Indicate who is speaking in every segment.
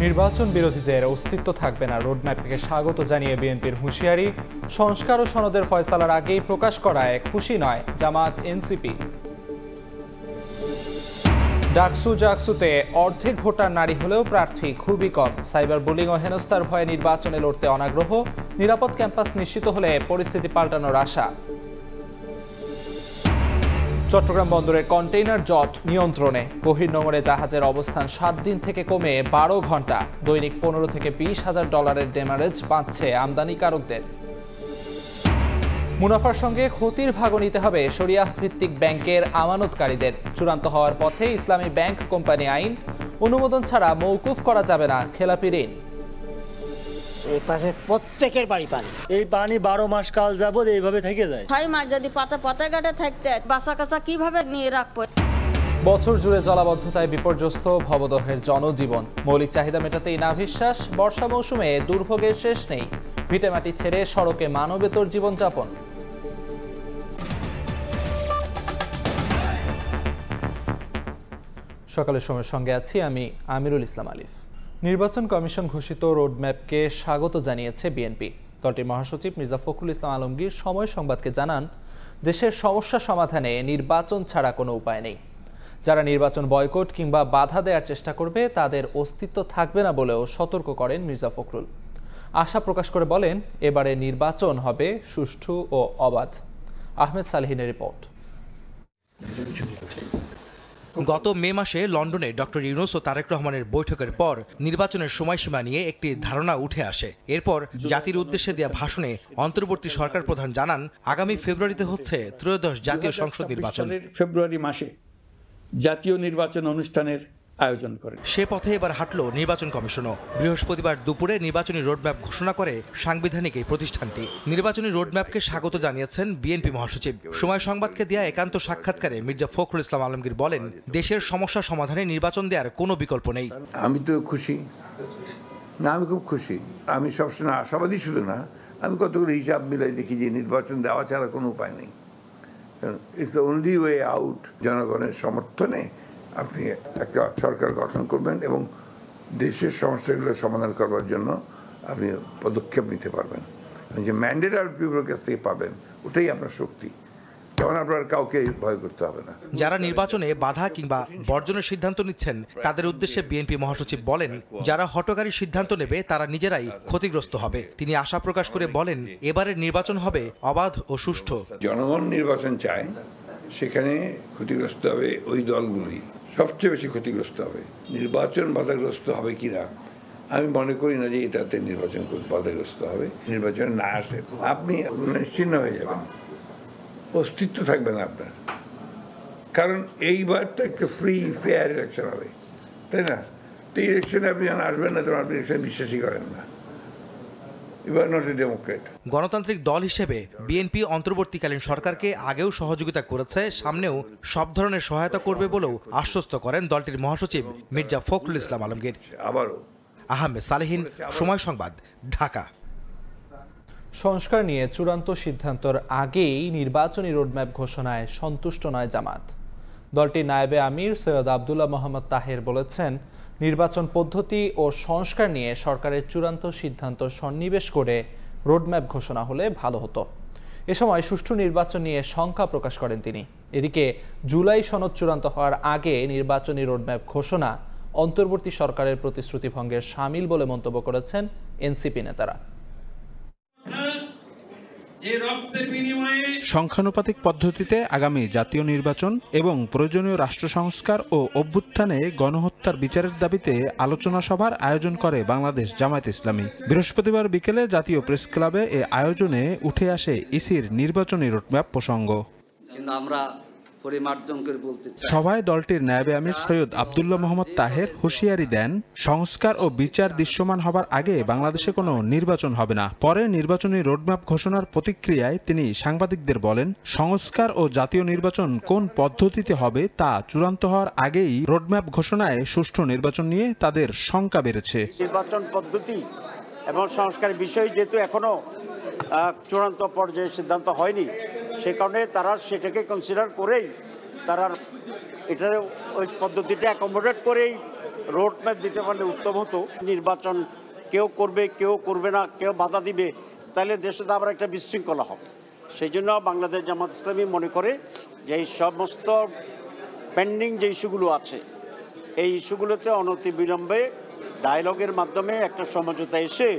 Speaker 1: নির্বাচন বিরোধীদের অস্তিত্ব থাকবে না, রোডম্যাপকে স্বাগত জানিয়ে বিএনপির হুঁশিয়ারি। সংস্কার ও সনদের ফয়সালার আগেই প্রকাশ করায় খুশি নয় জামাত এনসিপি। ডাকসু জাকসুতে অর্ধেক ভোটার নারী হলেও প্রার্থী খুবই কম। সাইবার বুলিং ও হেনস্থার ভয়ে নির্বাচনে লড়তে অনাগ্রহ। নিরাপদ ক্যাম্পাস নিশ্চিত হলে পরিস্থিতি পাল্টানোর আশা। চট্টগ্রাম বন্দরের কন্টেইনার জট নিয়ন্ত্রণে। বহির্নোঙরে জাহাজের অবস্থান 7 দিন থেকে কমে 12 ঘন্টা। দৈনিক 15 থেকে 20,000 ডলারের ডেমারেজ বাঁচছে আমদানিকারকদের। মুনাফার সঙ্গে ক্ষতির ভাগও নিতে হবে শরিয়াহ ভিত্তিক ব্যাংকের আমানতকারীদের। চূড়ান্ত হওয়ার পথে ইসলামী ব্যাংক কোম্পানি আইন। অনুমোদন ছাড়া মওকুফ করা যাবে না খেলাপি ঋণ।
Speaker 2: এই পাশে প্রত্যেকের বাড়ি পানি,
Speaker 3: এই পানি 12 মাস কাল যাবত এইভাবে থেকে যায়।
Speaker 4: 6 মাস যদি পাতা গাটে থাকতে বাসা কাসা কিভাবে নিয়ে রাখবো?
Speaker 1: বছর জুড়ে জলাবদ্ধতায় বিপর্যস্ত ভবদহের জনজীবন। মৌলিক চাহিদা মেটাতেই নাভিশ্বাস। বর্ষা মৌসুমে দুর্ভোগের শেষ নেই। ভিটেমাটি ছেড়ে সড়কে মানবেতর জীবনযাপন। সকালের সময়ের সঙ্গে আছি আমি আমিরুল ইসলাম আলিফ। নির্বাচন কমিশন ঘোষিত রোডম্যাপকে স্বাগত জানিয়েছে বিএনপি। দলটির মহাসচিব মির্জা ফখরুল ইসলাম আলমগীর সময় সংবাদকে জানান, দেশের সমস্যা সমাধানে নির্বাচন ছাড়া কোনো উপায় নেই। যারা নির্বাচন বয়কট কিংবা বাধা দেওয়ার চেষ্টা করবে তাদের অস্তিত্ব থাকবে না বলেও সতর্ক করেন মির্জা ফখরুল। আশা প্রকাশ করে বলেন, এবারে নির্বাচন হবে সুষ্ঠু ও অবাধ। আহমেদ সালেহিনের রিপোর্ট।
Speaker 5: গত মে মাসে লন্ডনে ডক্টর ইউনূস ও তারেক রহমানের বৈঠকের পর নির্বাচনের সময়সীমা নিয়ে একটি ধারণা উঠে আসে। এরপর জাতির উদ্দেশ্যে দেয়া ভাষণে অন্তর্বর্তী সরকার প্রধান জানান, আগামী ফেব্রুয়ারিতে হচ্ছে ত্রয়োদশ জাতীয় সংসদ নির্বাচন।
Speaker 6: ফেব্রুয়ারি মাসে জাতীয় নির্বাচন অনুষ্ঠানের আয়োজন করে
Speaker 5: সে পথে এবার হাঁটল নির্বাচন কমিশনও। বৃহস্পতিবার দুপুরে নির্বাচনী রোডম্যাপ ঘোষণা করে সাংবিধানিক এই প্রতিষ্ঠানটি। নির্বাচনী রোডম্যাপকে স্বাগত জানিয়েছেন বিএনপি মহাসচিব। সময় সংবাদকে দেয়া একান্ত সাক্ষাৎকারে মির্জা ফখরুল ইসলাম আলমগীর বলেন, দেশের সমস্যা সমাধানে নির্বাচন দেওয়ার কোনো বিকল্প নেই।
Speaker 7: আমি তো খুশি না, আমি খুব খুশি। আমি সবসময় আশাবাদী ছিল না, আমি কতগুলো হিসাব মিলাই দেখি যে নির্বাচন দেওয়া ছাড়া কোনো উপায় নেই। It's the only way out. জনগণের সমর্থনে আপনি একটা সরকার গঠন করবেন এবং দেশের সমস্যাগুলো সমাধান করবার জন্য আপনি পদক্ষেপ নিতে পারবেন। যে ম্যান্ডেট আর পিপুলের কাছ থেকে পাবেন, ওটাই আপনার শক্তি। তখন আপনার কাউকে ভয় করতে হবে না।
Speaker 5: যারা নির্বাচনে বাধা কিংবা বর্জনের সিদ্ধান্ত নিচ্ছেন তাদের উদ্দেশ্যে বিএনপি মহাসচিব বলেন, যারা হঠকারী সিদ্ধান্ত নেবে তারা নিজেরাই ক্ষতিগ্রস্ত হবে। তিনি আশা প্রকাশ করে বলেন, এবারের নির্বাচন হবে অবাধ ও সুষ্ঠু।
Speaker 7: জনগণ নির্বাচন চায়, সেখানে ক্ষতিগ্রস্ত হবে ওই দলগুলি, সবচেয়ে বেশি ক্ষতিগ্রস্ত হবে। নির্বাচন বাধাগ্রস্ত হবে কিনা আমি মনে করি না যে এটাতে নির্বাচন বাধাগ্রস্ত হবে। নির্বাচন না আসে আপনি নিশ্চিন্ন হয়ে যাবেন, অস্তিত্ব থাকবে না আপনার। কারণ এইবার তো একটা ফ্রি ফেয়ার ইলেকশন হবে, তাই না? তো ইলেকশনে আপনি যখন আসবেন না তখন আপনি ইলেকশন বিশ্বাসই করেন না।
Speaker 5: গণতান্ত্রিক দল হিসেবে বিএনপি অন্তর্বর্তীকালীন সরকারকে আগেও সহযোগিতা করেছে, সামনেও সব ধরনের সহায়তা করবে বলেও আশ্বস্ত করেন দলটির মহাসচিব মির্জা ফখরুল ইসলাম আলমগীর। আহমেদ সালেহিন, সময় সংবাদ, ঢাকা।
Speaker 1: সংস্কার নিয়ে চূড়ান্ত সিদ্ধান্তর আগেই নির্বাচনী রোডম্যাপ ঘোষণায় সন্তুষ্ট নয় জামাত। দলটির নায়েবে আমির সৈয়দ আবদুল্লাহ মোহাম্মদ তাহের বলেছেন, নির্বাচন পদ্ধতি ও সংস্কার নিয়ে সরকারের চূড়ান্ত সিদ্ধান্ত সন্নিবেশ করে রোডম্যাপ ঘোষণা হলে ভালো হতো। এ সময় সুষ্ঠু নির্বাচন নিয়ে শঙ্কা প্রকাশ করেন তিনি। এদিকে জুলাই সনদ চূড়ান্ত হওয়ার আগে নির্বাচনী রোডম্যাপ ঘোষণা অন্তর্বর্তী সরকারের প্রতিশ্রুতি ভঙ্গের শামিল বলে মন্তব্য করেছেন এনসিপি নেতারা।
Speaker 8: সংখ্যানুপাতিক পদ্ধতিতে আগামী জাতীয় নির্বাচন এবং প্রয়োজনীয় রাষ্ট্র সংস্কার ও অভ্যুত্থানে গণহত্যার বিচারের দাবিতে আলোচনা সভার আয়োজন করে বাংলাদেশ জামায়াতে ইসলামী। বৃহস্পতিবার বিকেলে জাতীয় প্রেস ক্লাবে এ আয়োজনে উঠে আসে ইসির নির্বাচনী রোডম্যাপ প্রসঙ্গ। সভায় দলটির নায়েবে আমির সৈয়দ আবদুল্লাহ মোহাম্মদ তাহের হুঁশিয়ারি দেন, সংস্কার ও বিচার দৃশ্যমান হবার আগে বাংলাদেশে কোনো নির্বাচন হবে না। পরে নির্বাচনী রোডম্যাপ ঘোষণার প্রতিক্রিয়ায় তিনি সাংবাদিকদের বলেন, সংস্কার ও জাতীয় নির্বাচন কোন পদ্ধতিতে হবে তা চূড়ান্ত হওয়ার আগেই রোডম্যাপ ঘোষণায় সুষ্ঠু নির্বাচন নিয়ে তাদের শঙ্কা বেড়েছে।
Speaker 2: নির্বাচন পদ্ধতি এবং সংস্কারের বিষয় যেহেতু এখনো চূড়ান্ত পর্যায়ে সিদ্ধান্ত হয়নি, সে কারণে তারা সেটাকে কনসিডার করেই তারা এটা ওই পদ্ধতিটা অ্যাকোমোডেট করেই রোড ম্যাপ দিতে পারলে উত্তম হতো। নির্বাচন কেউ করবে কেউ করবে না, কেউ বাধা দিবে, তাহলে দেশে তো আবার একটা বিশৃঙ্খলা হবে। সেই জন্য বাংলাদেশ জামাত ইসলামী মনে করে যে এই সমস্ত পেন্ডিং যে ইস্যুগুলো আছে, এই ইস্যুগুলোতে অনতিবিলম্বে ডায়ালগের মাধ্যমে একটা সমঝোতা এসে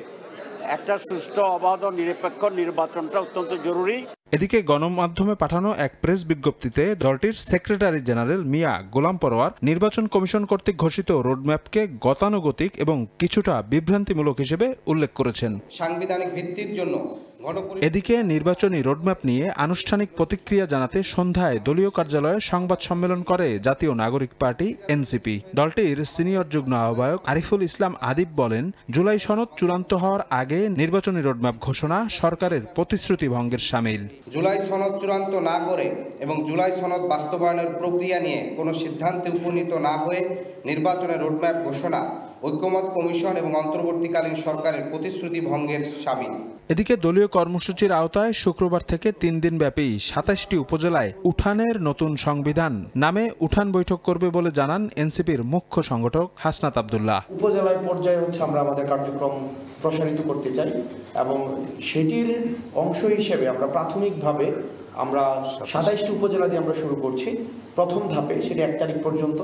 Speaker 2: একটা সুষ্ঠু অবাধ ও নিরপেক্ষ নির্বাচনটা অত্যন্ত জরুরি।
Speaker 8: এদিকে গণমাধ্যমে পাঠানো এক প্রেস বিজ্ঞপ্তিতে দলটির সেক্রেটারি জেনারেল মিয়া গোলাম পরোয়ার নির্বাচন কমিশন কর্তৃক ঘোষিত রোডম্যাপকে গতানুগতিক এবং কিছুটা বিভ্রান্তিমূলক হিসেবে উল্লেখ করেছেন।
Speaker 9: সাংবিধানিক ভিত্তির জন্য
Speaker 8: এদিকে নির্বাচনী রোডম্যাপ নিয়ে আনুষ্ঠানিক প্রতিক্রিয়া জানাতে সন্ধ্যায় দলীয় কার্যালয়ে সংবাদ সম্মেলন করে জাতীয় নাগরিক পার্টি এনসিপি। দলটির সিনিয়র যুগ্ম আহ্বায়ক আরিফুল ইসলাম আদিব বলেন, জুলাই সনদ চূড়ান্ত হওয়ার আগে নির্বাচনী রোডম্যাপ ঘোষণা সরকারের প্রতিশ্রুতি ভঙ্গের শামিল।
Speaker 9: জুলাই সনদ চূড়ান্ত না করে এবং জুলাই সনদ বাস্তবায়নের প্রক্রিয়া নিয়ে কোনো সিদ্ধান্তে উপনীত না হয়ে নির্বাচনের রোডম্যাপ ঘোষণা ঐক্যমত কমিশন এবং অন্তর্বর্তীকালীন সরকারের প্রতিশ্রুতি ভঙ্গের শামিল।
Speaker 8: এদিকে দলীয় কর্মসূচির আওতায় শুক্রবার থেকে ৩ দিন ব্যাপী ২৭টি উপজেলায় উঠানের নতুন সংবিধান নামে উঠান বৈঠক করবে বলে জানান এনসিপির মুখ্য সংগঠক হাসনাত আব্দুল্লাহ।
Speaker 10: উপজেলায় পর্যায়ে আমরা আমাদের কার্যক্রম প্রসারিত করতে চাই এবং সেটির অংশ হিসেবে আমরা প্রাথমিকভাবে আমরা ২৭টি উপজেলা দিয়ে আমরা শুরু করছি। প্রথম ধাপে সেটি ১ তারিখ পর্যন্ত।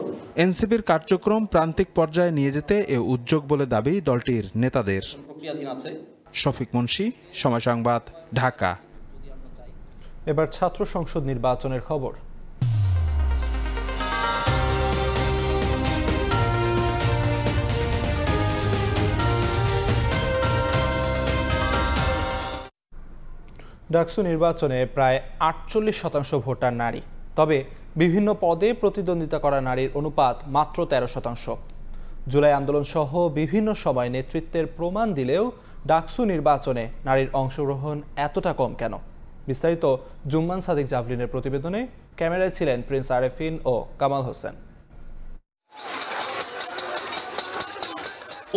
Speaker 8: এনসিপির কার্যক্রম প্রান্তিক পর্যায়ে নিয়ে যেতে এ উদ্যোগ বলে দাবি দলটির নেতাদের। শফিক মুন্সি, সময় সংবাদ, ঢাকা।
Speaker 1: এবার ছাত্র সংসদ নির্বাচনের খবর। ডাকসু নির্বাচনে প্রায় ৪৮% ভোটার নারী, তবে বিভিন্ন পদে প্রতিদ্বন্দ্বিতা করা নারীর অনুপাত মাত্র 13%। জুলাই আন্দোলন সহ বিভিন্ন সময় নেতৃত্বের প্রমাণ দিলেও ডাকসু নির্বাচনে নারীর অংশগ্রহণ এতটা কম কেন? বিস্তারিত জুম্মান সাদিক জাভলিনের প্রতিবেদনে। ক্যামেরায় ছিলেন প্রিন্স আরেফিন ও কামাল হোসেন।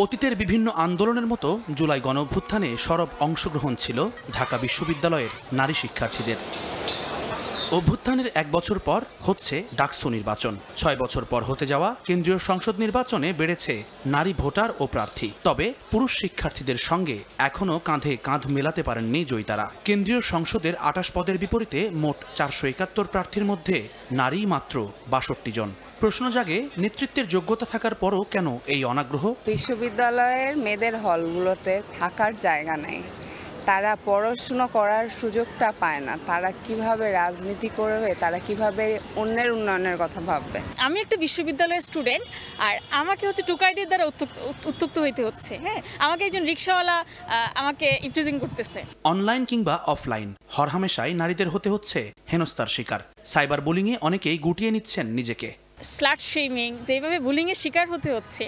Speaker 11: অতীতের বিভিন্ন আন্দোলনের মতো জুলাই গণঅভ্যুত্থানে সরব অংশগ্রহণ ছিল ঢাকা বিশ্ববিদ্যালয়ের নারী শিক্ষার্থীদের। অভ্যুত্থানের ১ বছর পর হচ্ছে ডাকসু নির্বাচন। ৬ বছর পর হতে যাওয়া কেন্দ্রীয় সংসদ নির্বাচনে বেড়েছে নারী ভোটার ও প্রার্থী। তবে পুরুষ শিক্ষার্থীদের সঙ্গে এখনও কাঁধে কাঁধ মেলাতে পারেননি জয়িতারা। কেন্দ্রীয় সংসদের ২৮ পদের বিপরীতে মোট ৪৭১ প্রার্থীর মধ্যে নারী মাত্র ৬২ জন। প্রশ্ন জাগে, নেতৃত্বের যোগ্যতা থাকার পরও কেন এই অনাগ্রহ?
Speaker 12: বিশ্ববিদ্যালয়ের মেয়েদের হলগুলোতে থাকার জায়গা নেই, তারা পড়াশুনো করার সুযোগটা পায় না। তারা কিভাবে রাজনীতি করবে, তারা কিভাবে অন্যের উন্নয়নের কথা ভাববে?
Speaker 13: আমি একটা বিশ্ববিদ্যালয়ের স্টুডেন্ট, আর আমাকে হচ্ছে টুকাইদের দ্বারা উত্তক্ত হইতে হচ্ছে। হ্যাঁ, আমাকে একজন রিক্সাওয়ালা আমাকে ইমপ্রিজিং করতেছে।
Speaker 11: অনলাইন কিংবা অফলাইন হরহামেশাই নারীদের হতে হচ্ছে হেনস্থার শিকার। সাইবার বুলিংয়ে অনেকেই গুটিয়ে নিচ্ছেন নিজেকে।
Speaker 13: স্লাট শেমিং, যেভাবে বুলিংয়ের শিকার হতে হচ্ছে।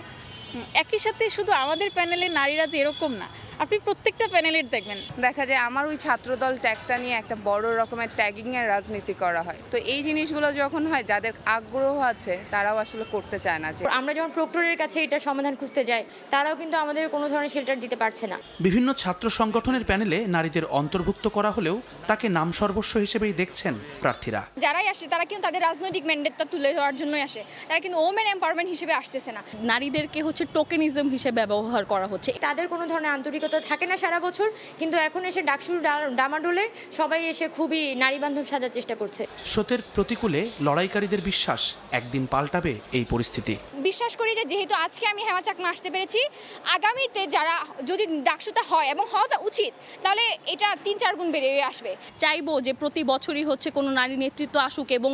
Speaker 13: একই সাথে শুধু আমাদের প্যানেলের নারীরা যে এরকম না, আপনি প্রত্যেকটা প্যানেলের দেখবেন
Speaker 12: দেখা যায় আমার ওই ছাত্রদল ট্যাগটা নিয়ে একটা বড় রকমের ট্যাগিংয়ের রাজনীতি করা হয়। তো এই জিনিসগুলো যখন হয়, যাদের আগ্রহ আছে তারাও আসলে করতে চায় না। যে
Speaker 14: আমরা যখন প্রক্টরের কাছে এটা সমাধান খুঁজতে যাই, তারাও কিন্তু আমাদের কোনো ধরনের শেল্টার দিতে পারছে না।
Speaker 11: বিভিন্ন ছাত্র সংগঠনের প্যানেলে নারীদের অন্তর্ভুক্ত করা হলেও তাকে নাম সর্বস্ব হিসেবেই দেখছেন প্রার্থীরা।
Speaker 15: যারাই আসে তারা কিন্তু তাদের রাজনৈতিক ম্যান্ডেটটা তুলে দেওয়ার জন্যই আসে, তারা কিন্তু ওমেন এম্পাওয়ারমেন্ট হিসেবে আসতেছে না। নারীদেরকে হচ্ছে টোকেনিজম হিসেবে ব্যবহার করা হচ্ছে।
Speaker 14: তাদের কোনো ধরনের আন্তরিকতা থাকে না সারা বছর, কিন্তু এখন এসে ডাকসুর ডামাডোলে সবাই এসে খুবই নারী বান্ধব সাজার চেষ্টা করছে।
Speaker 11: স্রোতের প্রতিকূলে লড়াইকারীদের বিশ্বাস, একদিন পাল্টাবে এই পরিস্থিতি।
Speaker 15: বিশ্বাস করি যে যেহেতু আজকে আমি হেমা চাকমা আসতে পেরেছি, আগামীতে যারা যদি ডাকসুটা হয় এবং হওয়া উচিত, তাহলে এটা ৩-৪ গুণ বেড়ে আসবে। চাইবো যে প্রতি বছরই হচ্ছে কোনো নারী নেতৃত্ব আসুক এবং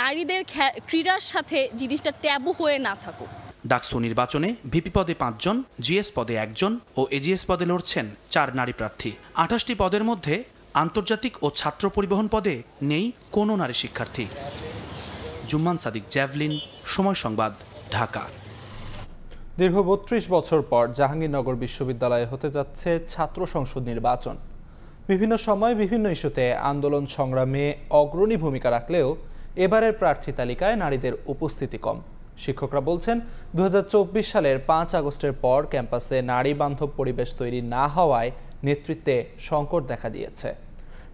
Speaker 15: নারীদের ক্রীড়ার সাথে জিনিসটা ট্যাবু হয়ে না থাকুক।
Speaker 11: ডাকসু নির্বাচনে ভিপি পদে ৫ জন, জিএস পদে ১ জন ও এজিএস পদে লড়ছেন ৪ নারী প্রার্থী। ২৮টি পদের মধ্যে আন্তর্জাতিক ও ছাত্র পরিবহন পদে নেই কোনো নারী শিক্ষার্থী। জুম্মান সাদিক, জ্যাভলিন, সময় সংবাদ, ঢাকা।
Speaker 1: দীর্ঘ ৩২ বছর পর জাহাঙ্গীরনগর বিশ্ববিদ্যালয়ে হতে যাচ্ছে ছাত্র সংসদ নির্বাচন। বিভিন্ন সময় বিভিন্ন ইস্যুতে আন্দোলন সংগ্রামে অগ্রণী ভূমিকা রাখলেও এবারের প্রার্থী তালিকায় নারীদের উপস্থিতি কম। শিক্ষকরা বলছেন, ২০২৪ সালের ৫ আগস্টের পর ক্যাম্পাসে নারী বান্ধব পরিবেশ তৈরি না হওয়ায় নেতৃত্বে সংকট দেখা দিয়েছে।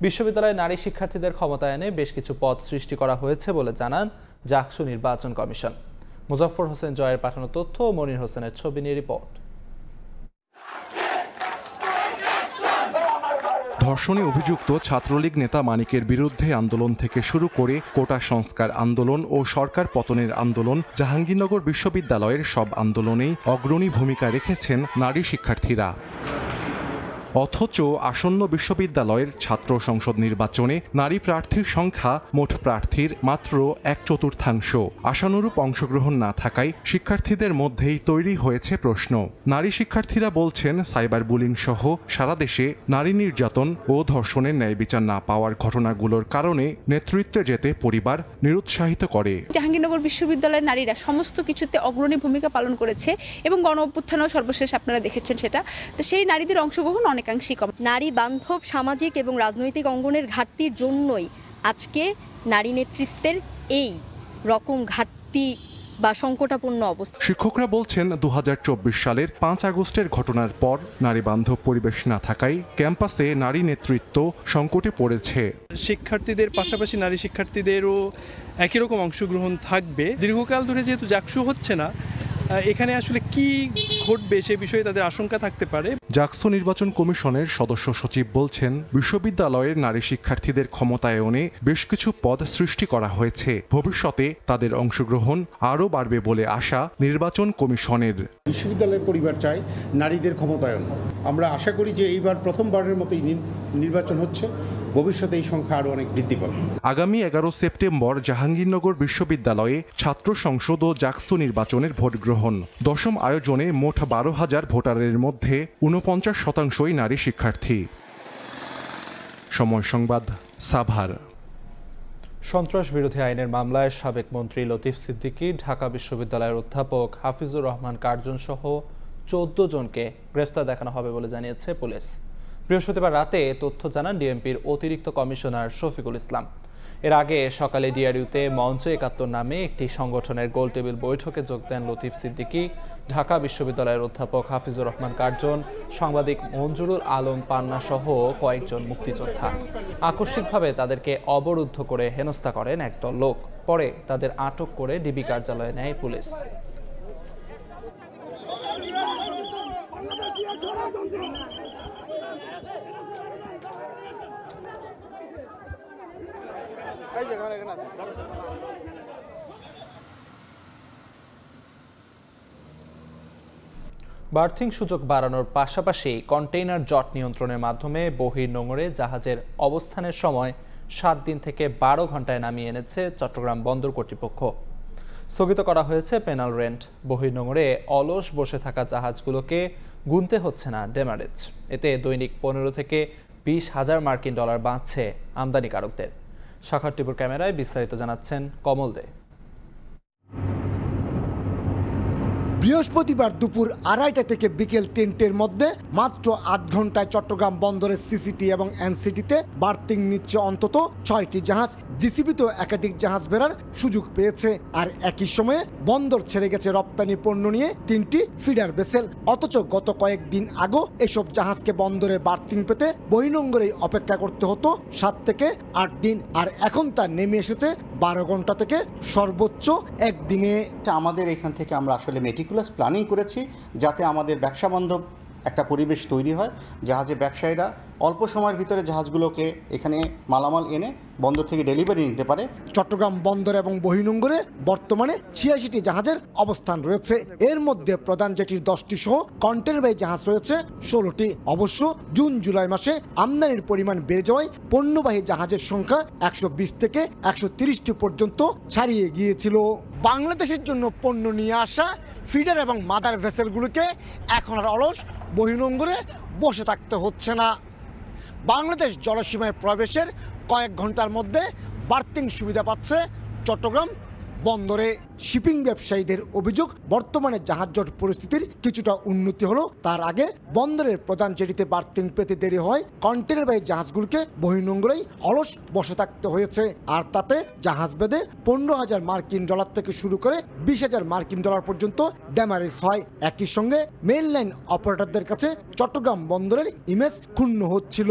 Speaker 1: বিশ্ববিদ্যালয়ে নারী শিক্ষার্থীদের ক্ষমতায়নে বেশ কিছু পদ সৃষ্টি করা হয়েছে বলে জানান ডাকসু নির্বাচন কমিশন। মুজাফফর হোসেন জয়ের পাঠানো তথ্য ও মনির হোসেনের ছবি নিয়ে রিপোর্ট।
Speaker 8: ধর্ষণে অভিযুক্ত ছাত্রলীগ নেতা মানিকের বিরুদ্ধে আন্দোলন থেকে শুরু করে কোটা সংস্কার আন্দোলন ও সরকার পতনের আন্দোলন, জাহাঙ্গীরনগর বিশ্ববিদ্যালয়ের সব আন্দোলনেই অগ্রণী ভূমিকা রেখেছেন নারী শিক্ষার্থীরা। অথচ আসন্ন বিশ্ববিদ্যালয়ের ছাত্র সংসদ নির্বাচনে নারী প্রার্থীর সংখ্যা মোট প্রার্থীর মাত্র 1/4। আশানুরূপ অংশগ্রহণ না থাকায় শিক্ষার্থীদের মধ্যেই তৈরি হয়েছে প্রশ্ন। নারী শিক্ষার্থীরা বলছেন, সাইবার বুলিং সহ সারা দেশে নারী নির্যাতন ও ধর্ষণের ন্যায় বিচার না পাওয়ার ঘটনাগুলোর কারণে নেতৃত্বে যেতে পরিবার নিরুৎসাহিত করে।
Speaker 16: জাহাঙ্গীরনগর বিশ্ববিদ্যালয়ের নারীরা সমস্ত কিছুতে অগ্রণী ভূমিকা পালন করেছে এবং গণ অভ্যুত্থানও সর্বশেষ আপনারা দেখেছেন সেটা। তো সেই নারীদের অংশগ্রহণ অনেকাংশই কম।
Speaker 4: নারী বান্ধব সামাজিক এবং রাজনৈতিক অঙ্গনের ঘাটতির জন্যই আজকে নারী নেতৃত্বের এই রকম ঘাটতি বা সংকটাপন্ন অবস্থা।
Speaker 8: শিক্ষকরা বলছেন, 2024 সালের 5 আগস্টের ঘটনার পর নারী বান্ধব পরিবেশ না থাকায় ক্যাম্পাসে নারী নেতৃত্ব সংকটে পড়েছে।
Speaker 17: শিক্ষার্থীদের পাশাপাশি নারী শিক্ষার্থীদেরও একই রকম অংশগ্রহণ থাকবে। দীর্ঘকাল ধরে যেহেতু জাকসু হচ্ছে না, এখানে আসলে কি ঘটবে সে বিষয়ে তাদের আশঙ্কা থাকতে পারে।
Speaker 8: জাকসু নির্বাচন কমিশনের সদস্য সচিব বলছেন, বিশ্ববিদ্যালয়ের নারী শিক্ষার্থীদের ক্ষমতায়নে বেশ কিছু পদ সৃষ্টি করা হয়েছে। ভবিষ্যতে তাদের অংশগ্রহণ আরও বাড়বে বলে আশা নির্বাচন কমিশনের।
Speaker 18: বিশ্ববিদ্যালয়ের পরিবার চায় নারীদের ক্ষমতায়ন। আমরা আশা করি যে এইবার প্রথমবারের মতোই নির্বাচন হচ্ছে, ভবিষ্যতে এই সংখ্যা আরও অনেক বৃদ্ধি পাবে।
Speaker 8: আগামী 11 সেপ্টেম্বর জাহাঙ্গীরনগর বিশ্ববিদ্যালয়ে ছাত্র সংসদ ও জাকসু নির্বাচনের ভোট গ্রহণ। 10ম আয়োজনে মোট 12,000 ভোটারের মধ্যে 49% নারী শিক্ষার্থী। সময় সংবাদ, সাভার।
Speaker 1: সন্ত্রাস বিরোধী আইনের মামলায় সাবেক মন্ত্রী লতিফ সিদ্দিকী, ঢাকা বিশ্ববিদ্যালয়ের অধ্যাপক হাফিজুর রহমান কার্জন সহ 14 জনকে গ্রেফতার দেখানো হবে বলে জানিয়েছে পুলিশ। বৃহস্পতিবার রাতে তথ্য জানান ডিএমপির অতিরিক্ত কমিশনার শফিকুল ইসলাম। এর আগে সকালে ডিআরইউতে মঞ্চ 71 নামে একটি সংগঠনের গোলটেবিল বৈঠকে যোগ দেন লতিফ সিদ্দিকী, ঢাকা বিশ্ববিদ্যালয়ের অধ্যাপক হাফিজুর রহমান কার্জন, সাংবাদিক মঞ্জুরুল আলম পান্না সহ কয়েকজন মুক্তিযোদ্ধা। আকস্মিকভাবে তাদেরকে অবরুদ্ধ করে হেনস্থা করেন একদল লোক। পরে তাদের আটক করে ডিবি কার্যালয়ে নেয় পুলিশ। বার্থিং সুযোগ বাড়ানোর পাশাপাশি কন্টেইনার জট নিয়ন্ত্রণের মাধ্যমে বহির্নোঙরে জাহাজের অবস্থানের সময় 7 দিন থেকে 12 ঘন্টায় নামিয়ে এনেছে চট্টগ্রাম বন্দর কর্তৃপক্ষ। স্থগিত করা হয়েছে পেনাল রেন্ট। বহির্নোঙরে অলস বসে থাকা জাহাজগুলোকে গুনতে হচ্ছে না ডেমারেজ। এতে দৈনিক 15 থেকে 20,000 মার্কিন ডলার বাঁচছে আমদানিকারকদের। শাখার টিপুর ক্যামেরায় বিস্তারিত জানাচ্ছেন কমল দে।
Speaker 19: বৃহস্পতিবার দুপুর 2:30 থেকে বিকেল 3টের মধ্যে মাত্র 8 ঘন্টায় চট্টগ্রাম বন্দরের সিসিটি এবং এনসিটিতে বার্থিং নিচ্ছে অন্তত 6টি জাহাজ। জিসিবিতেও একাধিক জাহাজ বেরার সুযোগ পেয়েছে। আর একই সময়ে বন্দর ছেড়ে গেছে রপ্তানি পণ্য নিয়ে 3টি ফিডার ভেসেল। অথচ গত কয়েকদিন আগে এসব জাহাজকে বন্দরে বার্থিং পেতে বহির্নোঙরেই অপেক্ষা করতে হতো 7 থেকে 8 দিন। আর এখন তা নেমে এসেছে 12 ঘন্টা থেকে সর্বোচ্চ 1 দিনে।
Speaker 20: আমাদের এখান থেকে আমরা আসলে মেটিকুলাস প্ল্যানিং করেছি যাতে আমাদের ব্যবসা বান্ধব একটা পরিবেশ তৈরি হয়। জাহাজে ব্যবসায়ীরা অল্প সময়ের ভিতরে জাহাজগুলোকে এখানে মালামাল এনে বন্দর থেকে ডেলিভারি নিতে পারে।
Speaker 19: চট্টগ্রাম বন্দর এবং বহির্নোঙরে বর্তমানে 86টি জাহাজের অবস্থান রয়েছে। এর মধ্যে প্রধান জেটির 10টি সহ কন্টেইনারবাহী জাহাজ রয়েছে 16টি। অবশ্য জুন জুলাই মাসে আমদানির পরিমাণ বেড়ে যাওয়ায় পণ্যবাহী জাহাজের সংখ্যা 120 থেকে 130টি পর্যন্ত ছাড়িয়ে গিয়েছিল। বাংলাদেশের জন্য পণ্য নিয়ে আসা ফিডার এবং মাদার ভেসেলগুলোকে এখন আর অলস বহির্নোঙরে বসে থাকতে হচ্ছে না। বাংলাদেশ জলসীমায় প্রবেশের কয়েক ঘন্টার মধ্যে বার্থিং সুবিধা পাচ্ছে চট্টগ্রাম বন্দরে। শিপিং ব্যবসায়ীদের অভিযোগ, বর্তমানে জাহাজ জট পরিস্থিতির কিছুটা উন্নতি হলো, তার আগে বন্দরের প্রধান জেটিতে বার্থিং পেতে দেরি হয় কন্টেইনারবাহী জাহাজগুলোকে বহির্নোঙরেই অলস বসে থাকতে হয়েছে। আর তাতে জাহাজ বেঁধে 15,000 মার্কিন ডলার থেকে শুরু করে 20,000 মার্কিন ডলার পর্যন্ত ড্যামারেজ হয়। একই সঙ্গে মেইনলাইন অপারেটরদের কাছে চট্টগ্রাম বন্দরের ইমেজ ক্ষুণ্ণ হচ্ছিল।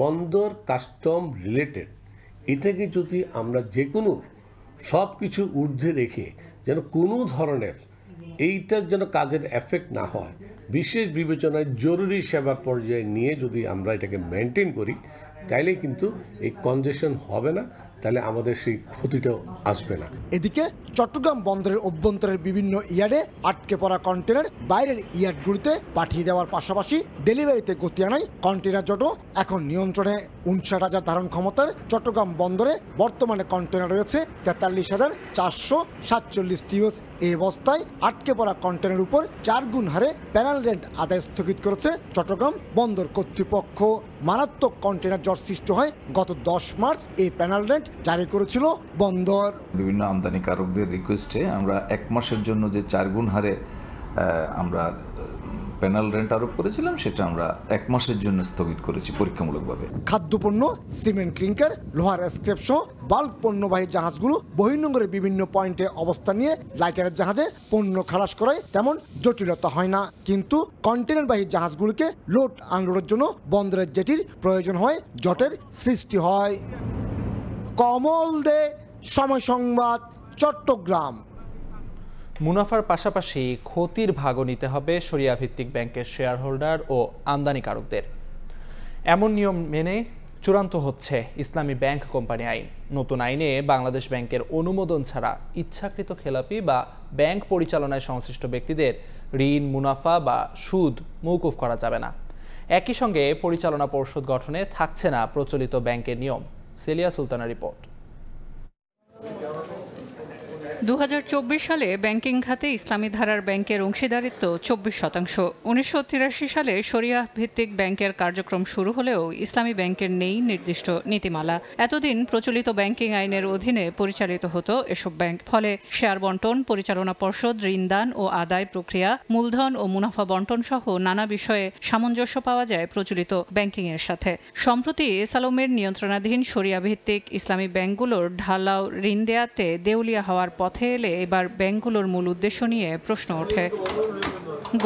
Speaker 21: বন্দর কাস্টম রিলেটেড এটাকে যদি আমরা যে কোনো সব কিছু ঊর্ধ্বে রেখে যেন কোনো ধরনের এইটার যেন কাজের এফেক্ট না হয়, বিশেষ বিবেচনায় জরুরি সেবার পর্যায়ে নিয়ে যদি আমরা এটাকে মেনটেন করি, তাইলে কিন্তু এই কনজেশন হবে না, তাহলে আমাদের সেই ক্ষতিটাও আসবে না।
Speaker 19: এদিকে চট্টগ্রাম বন্দরের অভ্যন্তরের বিভিন্ন ইয়ার্ডে আটকে পড়া কন্টেনার বাইরের ইয়ার্ডগুলিতে পাঠিয়ে দেওয়ার পাশাপাশি ডেলিভারিতে গতি আনায় কন্টেনার জটও এখন নিয়ন্ত্রণে। 59,000 ধারণ ক্ষমতার চট্টগ্রাম বন্দরে বর্তমানে কন্টেনার রয়েছে 43,447 টিউএস। এই অবস্থায় আটকে পড়া কন্টেনারের উপর 4 গুণ হারে প্যানেল রেন্ট আদায় স্থগিত করেছে চট্টগ্রাম বন্দর কর্তৃপক্ষ। মারাত্মক কন্টেনার জট সৃষ্টি হয় গত 10 মার্চ। এই প্যানেল রেন্ট জারি করেছিল বন্দর।
Speaker 3: বিভিন্ন আমদানিকারকদের রিকোয়েস্টে আমরা 1 মাসের জন্য যে 4 গুণ হারে আমরা প্যানেল রেন্ট আরোপ করেছিলাম, সেটা আমরা 1 মাসের জন্য স্থগিত করেছি পরীক্ষামূলকভাবে।
Speaker 19: খাদ্যপণ্য, সিমেন্ট ক্লিংকার, লোহার স্ক্র্যাপ সহ বাল্ক পণ্যবাহী জাহাজগুলো বহির্নোঙরের বিভিন্ন পয়েন্টে অবস্থান নিয়ে লাইটারের জাহাজে পণ্য খালাস করায় তেমন জটিলতা হয় না, কিন্তু কন্টেনারবাহী জাহাজগুলোকে লোড আনলোডের জন্য বন্দরের জেটির প্রয়োজন হয়, জটের সৃষ্টি হয়। কমল দে, সময় সংবাদ, চট্টগ্রাম।
Speaker 1: মুনাফার পাশাপাশি ক্ষতির ভাগও নিতে হবে শরিয়া ভিত্তিক ব্যাংকের শেয়ার হোল্ডার ও আমদানিকারকদের। এমন নিয়ম মেনে চূড়ান্ত হচ্ছে ইসলামী ব্যাংক কোম্পানি আইন। নতুন আইনে বাংলাদেশ ব্যাংকের অনুমোদন ছাড়া ইচ্ছাকৃত খেলাপি বা ব্যাংক পরিচালনায় সংশ্লিষ্ট ব্যক্তিদের ঋণ, মুনাফা বা সুদ মওকুফ করা যাবে না। একই সঙ্গে পরিচালনা পর্ষদ গঠনে থাকছে না প্রচলিত ব্যাংকের নিয়ম। সেলিয়া সুলতানা রিপোর্ট।
Speaker 22: 2024 সালে ব্যাংকিং খাতে ইসলামী ধারার ব্যাংকের অংশীদারিত্ব 24%। 1983 সালে শরিয়া ভিত্তিক ব্যাংকের কার্যক্রম শুরু হলেও ইসলামী ব্যাংকের নেই নির্দিষ্ট নীতিমালা। এতদিন প্রচলিত ব্যাংকিং আইনের অধীনে পরিচালিত হতো এসব ব্যাংক। ফলে শেয়ার বন্টন, পরিচালনা পর্ষদ, ঋণদান ও আদায় প্রক্রিয়া, মূলধন ও মুনাফা বন্টন সহ নানা বিষয়ে সামঞ্জস্য পাওয়া যায় প্রচলিত ব্যাংকিং এর সাথে। সম্প্রতি এসালোমের নিয়ন্ত্রণাধীন শরিয়া ভিত্তিক ইসলামী ব্যাংকগুলোর ঢালাও ঋণ দেয়াতে দেউলিয়া হওয়ার পথে এলে এবার ব্যাংকগুলোর মূল উদ্দেশ্য নিয়ে প্রশ্ন ওঠে।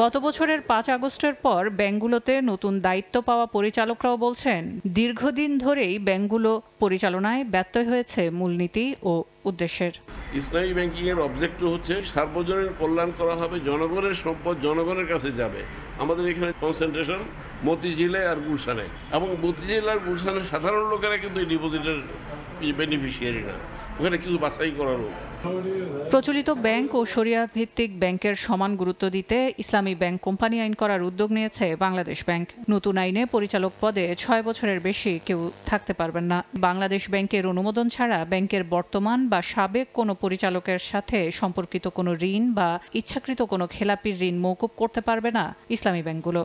Speaker 22: গত বছরের 5 আগস্টের পর ব্যাংকগুলোতে নতুন দায়িত্ব পাওয়া পরিচালকরাও বলছেন, দীর্ঘদিন ধরেই ব্যাংকগুলো পরিচালনায় ব্যত্যয় হয়েছে মূলনীতি ও উদ্দেশ্যের।
Speaker 23: ইসলামী ব্যাংকিং এর অবজেক্টিভ হচ্ছে সার্বজনীন কল্যাণ করা হবে, জনগণের সম্পদ জনগণের কাছে যাবে। আমাদের এখানে কনসেন্ট্রেশন মতিঝিলে আর গুলশানে, এবং মতিঝিল আর গুলশানের সাধারণ লোকেরা কিন্তু এই ডিপোজিটের বেনিফিশিয়ারি না, ওখানে কিছু বাছাই করার লোক।
Speaker 22: প্রচলিত ব্যাংক ও শরিয়া ভিত্তিক ব্যাংকের সমান গুরুত্ব দিতে ইসলামী ব্যাংক কোম্পানি আইন করার উদ্যোগ নিয়েছে বাংলাদেশ ব্যাংক। নতুন আইনে পরিচালক পদে 6 বছরের বেশি কেউ থাকতে পারবেন না। বাংলাদেশ ব্যাংকের অনুমোদন ছাড়া ব্যাংকের বর্তমান বা সাবেক কোনো পরিচালকের সাথে সম্পর্কিত কোনো ঋণ বা ইচ্ছাকৃত কোনো খেলাপির ঋণ মওকুফ করতে পারবে না ইসলামী ব্যাংকগুলো।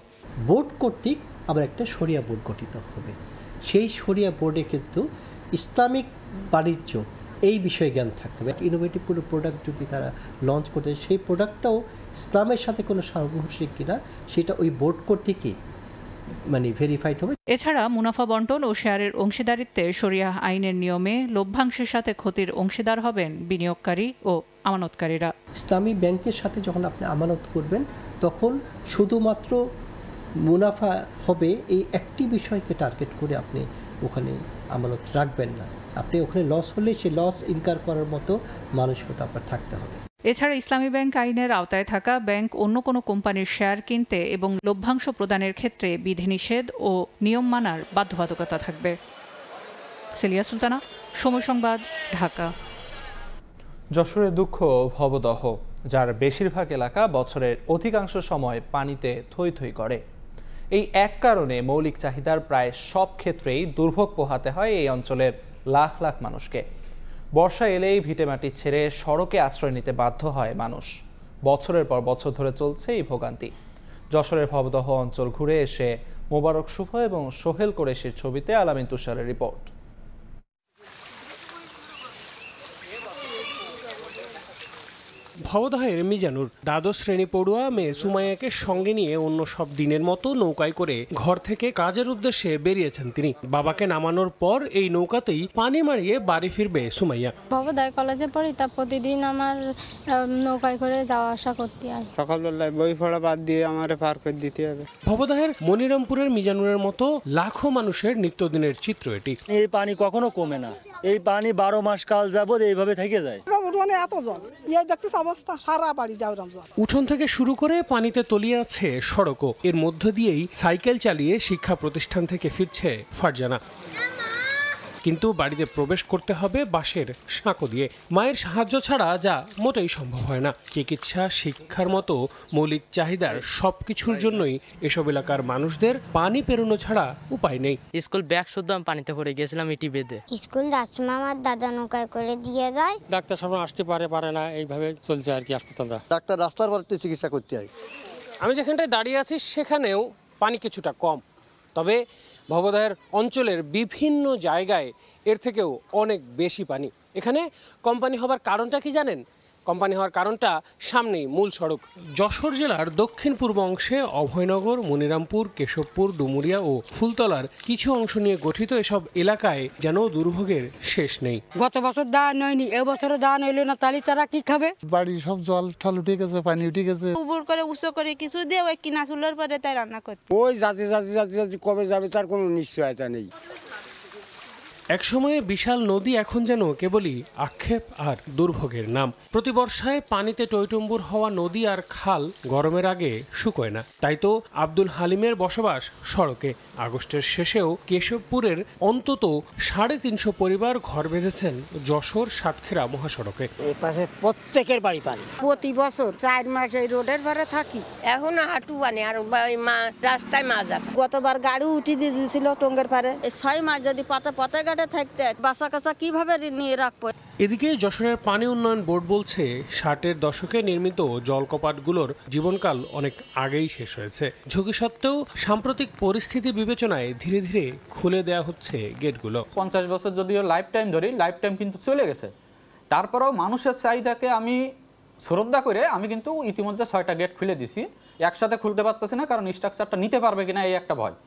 Speaker 24: বোর্ড কর্তৃক আবার একটা শরিয়া বোর্ড গঠিত হবে। সেই শরিয়া বোর্ডে কিন্তু ইসলামিক বাণিজ্য এই বিষয়ে জ্ঞান থাকতে হবে। ইনোভেটিভ কোনো প্রোডাক্ট যদি তারা লঞ্চ করতে, সেই প্রোডাক্টটাও ইসলামের সাথে কোনো সাংঘর্ষিক কিনা সেটা ওই বোর্ড কর্তৃকই ভেরিফাইড হবে।
Speaker 22: এছাড়া মুনাফা বন্টন ও শেয়ারের অংশীদারিত্বে শরিয়া আইনের নিয়মে লভ্যাংশের সাথে ক্ষতির অংশীদার হবেন বিনিয়োগকারী ও আমানতকারীরা।
Speaker 24: ইসলামী ব্যাংকের সাথে যখন আপনি আমানত করবেন, তখন শুধুমাত্র মুনাফা হবে এই একটি বিষয়কে টার্গেট করে আপনি ওখানে আমানত রাখবেন না। আপনি ওখানে লস হলে সেই লস ইনকার করার মতো মানসিকতা আপনার থাকতে হবে।
Speaker 22: এছাড়া ইসলামী ব্যাংক আইনের আওতায় থাকা ব্যাংক অন্য কোনো কোম্পানির শেয়ার কিনতে এবং লভ্যাংশ প্রদানের ক্ষেত্রে বিধিনিষেধ ও নিয়ম মানার বাধ্যবাধকতা থাকবে। সেলিয়া সুলতানা, সময় সংবাদ, ঢাকা।
Speaker 1: যশোরে দুঃখ ভবদহ, যার বেশিরভাগ এলাকা বছরের অধিকাংশ সময় পানিতে থই থই করে। এই এক কারণে মৌলিক চাহিদার প্রায় সব ক্ষেত্রেই দুর্ভোগ পোহাতে হয় এই অঞ্চলের লাখ লাখ মানুষকে। বর্ষা এলেই ভিটেমাটি ছেড়ে সড়কে আশ্রয় নিতে বাধ্য হয় মানুষ। বছরের পর বছর ধরে চলছে এই ভোগান্তি। যশোরের ভবদহ অঞ্চল ঘুরে এসে মোবারক শুভ এবং সোহেল কোরেশির ছবিতে আলামিন তুষারের রিপোর্ট।
Speaker 2: ভবদহের মিজানুর দ্বাদশ শ্রেণী পড়ুয়া মেয়ে সুমাইয়াকে সঙ্গে নিয়ে অন্য সব দিনের মতো নৌকায় করে ঘর থেকে কাজের উদ্দেশ্যে বেরিয়েছেন তিনি। বাবাকে নামানোর পর এই নৌকাতেই পানি মারিয়ে বাড়ি ফিরবে সুমাইয়া।
Speaker 5: ভবদহ কলেজে পড়ি, তা প্রতিদিন আমার নৌকায় করে যাওয়া আসা করতে হয়।
Speaker 6: সকালবেলায় বই পড়া বাদ দিয়ে আমার পার করে দিতে হবে।
Speaker 2: ভবদহের মনিরামপুরের মিজানুরের মতো লাখো মানুষের নিত্যদিনের চিত্র এটি।
Speaker 7: এই পানি কখনো কমে না, এই পানি 12 মাস কাল যাবত এইভাবে থেকে যায়।
Speaker 2: উঠোন থেকে শুরু করে পানিতে তলিয়ে আছে সড়কও। এর মধ্য দিয়েই সাইকেল চালিয়ে শিক্ষা প্রতিষ্ঠান থেকে ফিরছে ফারজানা। কিন্তু বাড়িতে প্রবেশ করতে হবে বাঁশের সাঁকো দিয়ে। মায়ের সাহায্য ছাড়া যা মোটেই সম্ভব হয় না। চিকিৎসা, শিক্ষার মতো মৌলিক চাহিদার সবকিছুর জন্যই এসব এলাকার মানুষদের পানি পেরোনো ছাড়া উপায় নেই।
Speaker 25: স্কুল ব্যাগ শুদ্ধ আমি পানিতে পড়ে গেছিলাম ইটি বেঁধে।
Speaker 5: স্কুল যাচ্ছি আমার দাদা নৌকায় করে দিয়ে যায়।
Speaker 7: ডাক্তার সামনে আসতে পারে না, এইভাবে চলছে আর কি হাসপাতালটা। ডাক্তার রাস্তার বাড়িতে চিকিৎসা করতে হয়।
Speaker 2: আমি যেখানটায় দাঁড়িয়ে আছি সেখানেও পানি কিছুটা কম, তবে ভবদহের অঞ্চলের বিভিন্ন জায়গায় এর থেকেও অনেক বেশি পানি। এখানে কোম্পানি হবার কারণটা কি জানেন? কোম্পানি হওয়ার কারণটা সামনেই মূল সড়ক। যশোর জেলার দক্ষিণ পূর্ব অংশে অভয়নগর, মনিরামপুর, কেশবপুর, ডুমুরিয়া ও ফুলতলার কিছু অংশ নিয়ে গঠিত এসব এলাকায় যেন দুর্ভোগের শেষ নেই।
Speaker 26: গত বছর দান হয়নি, এবছরও দান হইল না, তাহলে তারা কি খাবে?
Speaker 7: বাড়ির সব জল ঠল উঠে গেছে, পানি উঠে গেছে।
Speaker 26: উপর করে উঁচু করে কিছু দিয়ে ওই কিনা চুলার পরে তাই রান্না করতে।
Speaker 7: ওই জাতি কবে যাবে তার কোনো নিশ্চয়তা নেই।
Speaker 2: একসময়ে বিশাল নদী এখন যেন কেবলই আক্ষেপ আর দুর্ভোগের নাম। প্রতি বর্ষায় পানিতে টইটুম্বুর হওয়া নদী আর খাল গরমের আগে শুকোয় না। তাই তো আব্দুল হালিমের বসবাস সড়কে। আগস্টের শেষেও কেশবপুরের অন্তত 350 পরিবার ঘর বেঁধেছেন যশোর সাতক্ষীরা মহাসড়কে।
Speaker 26: এই পাশে প্রত্যেকের বাড়ি পানি। প্রতি বছর 4 মাস এই রোডের ভাড়া থাকি।
Speaker 27: এখন হাঁটু বানে আর রাস্তায় মাজা।
Speaker 26: গতবার গাড়ি উঠে দিয়ে দিয়েছিল টঙ্গের পারে।
Speaker 27: 6 মাস যদি পাতা ঘাটে থাকতে বাসা কাসা কিভাবে নিয়ে রাখবো?
Speaker 2: এদিকে যশোরের পানি উন্নয়ন বোর্ড বলছে 60-এর দশকে নির্মিত জলকপাটগুলোর জীবনকাল অনেক আগেই শেষ হয়েছে। ঝুঁকি সত্ত্বেও সাম্প্রতিক পরিস্থিতি বিবেচনায় ধীরে ধীরে খুলে দেওয়া হচ্ছে গেটগুলো।
Speaker 28: 50 বছর যদিও লাইফ টাইম ধরি, লাইফ টাইম কিন্তু চলে গেছে। তারপরেও মানুষের চাহিদাকে আমি শ্রদ্ধা করে আমি কিন্তু ইতিমধ্যে 6টা গেট খুলে দিছি। একসাথে খুলতে পারতেছি না, কারণ স্ট্রাকচারটা নিতে পারবে কিনা এই একটা ভয়।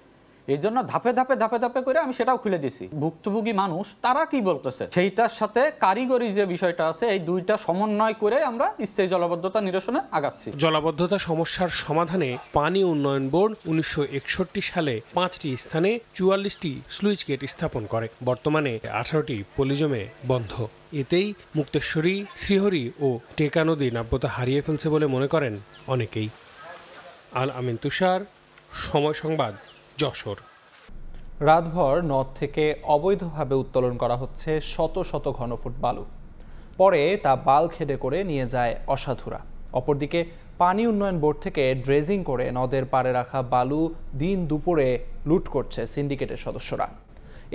Speaker 28: এই জন্য ধাপে ধাপে করে আমি সেটাও খুলে দিছি। ভুক্তভোগী মানুষ তারা কি বলতেছে সেইটার সাথে কারিগরি যে বিষয়টা আছে, এই দুইটা সমন্বয় করে আমরা স্থায়ী জলাবদ্ধতা নিরসনে আগাচ্ছি।
Speaker 2: জলাবদ্ধতা সমস্যার সমাধানে পানি উন্নয়ন বোর্ড 1961 সালে 5টি স্থানে 44টি স্লুইস গেট স্থাপন করে। বর্তমানে 18টি পলিজমে বন্ধ। এতেই মুক্তেশ্বরী, শ্রীহরি ও টেকা নদী নাব্যতা হারিয়ে ফেলছে বলে মনে করেন অনেকেই। আল আমিন তুষার, সময় সংবাদ, যশোর।
Speaker 1: রাতভর নদ থেকে অবৈধভাবে উত্তোলন করা হচ্ছে শত শত ঘনফুট বালু। পরে তা বাল খেদে করে নিয়ে যায় অসাধুরা। অপরদিকে পানি উন্নয়ন বোর্ড থেকে ড্রেজিং করে নদের পাড়ে রাখা বালু দিন দুপুরে লুট করছে সিন্ডিকেটের সদস্যরা।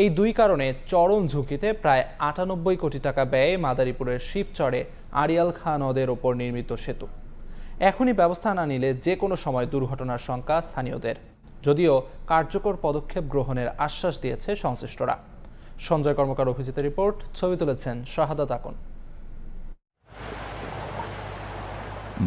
Speaker 1: এই দুই কারণে চরম ঝুঁকিতে প্রায় 98 কোটি টাকা ব্যয়ে মাদারীপুরের শিবচরে আড়িয়াল খাঁ নদের ওপর নির্মিত সেতু। এখনই ব্যবস্থা না নিলে যে কোনো সময় দুর্ঘটনার শঙ্কা স্থানীয়দের, যদিও কার্যকর পদক্ষেপ গ্রহণের আশ্বাস দিয়েছে সংশ্লিষ্টরা। সঞ্জয় কর্মকার অভিজিত রিপোর্ট, ছবি তুলেছেন শাহাদাত আকন।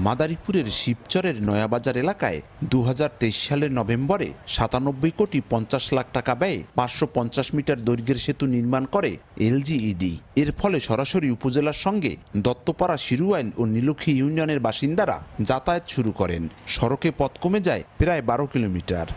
Speaker 29: মাদারীপুরের শিবচরের নয়াবাজার এলাকায় 2023 সালের নভেম্বরে 97 কোটি 50 লাখ টাকা ব্যয়ে 550 মিটার দৈর্ঘ্যের সেতু নির্মাণ করে এলজিইডি। এর ফলে সরাসরি উপজেলার সঙ্গে দত্তপাড়া, শিরুয়াইল ও নীলক্ষী ইউনিয়নের বাসিন্দারা যাতায়াত শুরু করেন। সড়কে পথ কমে যায় প্রায় 12 কিলোমিটার।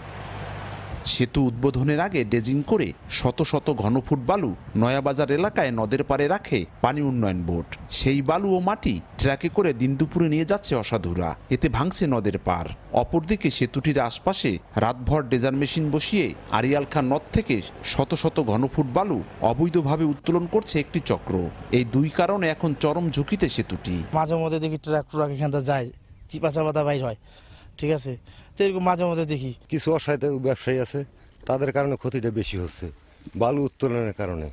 Speaker 29: সেতু উদ্বোধনের আগে ড্রেজিং করে শত শত ঘনফুট বালু নয়াবাজার এলাকায় নদের পাড়ে রাখে পানি উন্নয়ন বোর্ড। সেই বালু ও মাটি ট্রাকে করে দিন দুপুরে নিয়ে যাচ্ছে অসাধুরা। এতে ভাঙছে নদের পাড়। অপরদিকে সেতুটির আশপাশে রাতভর ড্রেজার মেশিন বসিয়ে আড়িয়াল খাঁ নদ থেকে শত শত ঘনফুট বালু অবৈধভাবে উত্তোলন করছে একটি চক্র। এই দুই কারণে এখন চরম ঝুঁকিতে সেতুটি।
Speaker 7: মাঝে মধ্যে দেখি ট্রাক্টর এখান থেকে যায়, চিপা চাপাতা বাইর হয়, ঠিক আছে। তো এরকম মাঝে মধ্যে দেখি
Speaker 30: কিছু অসাধু ব্যবসায়ী আছে, তাদের কারণে ক্ষতিটা বেশি হচ্ছে বালু উত্তোলনের কারণে।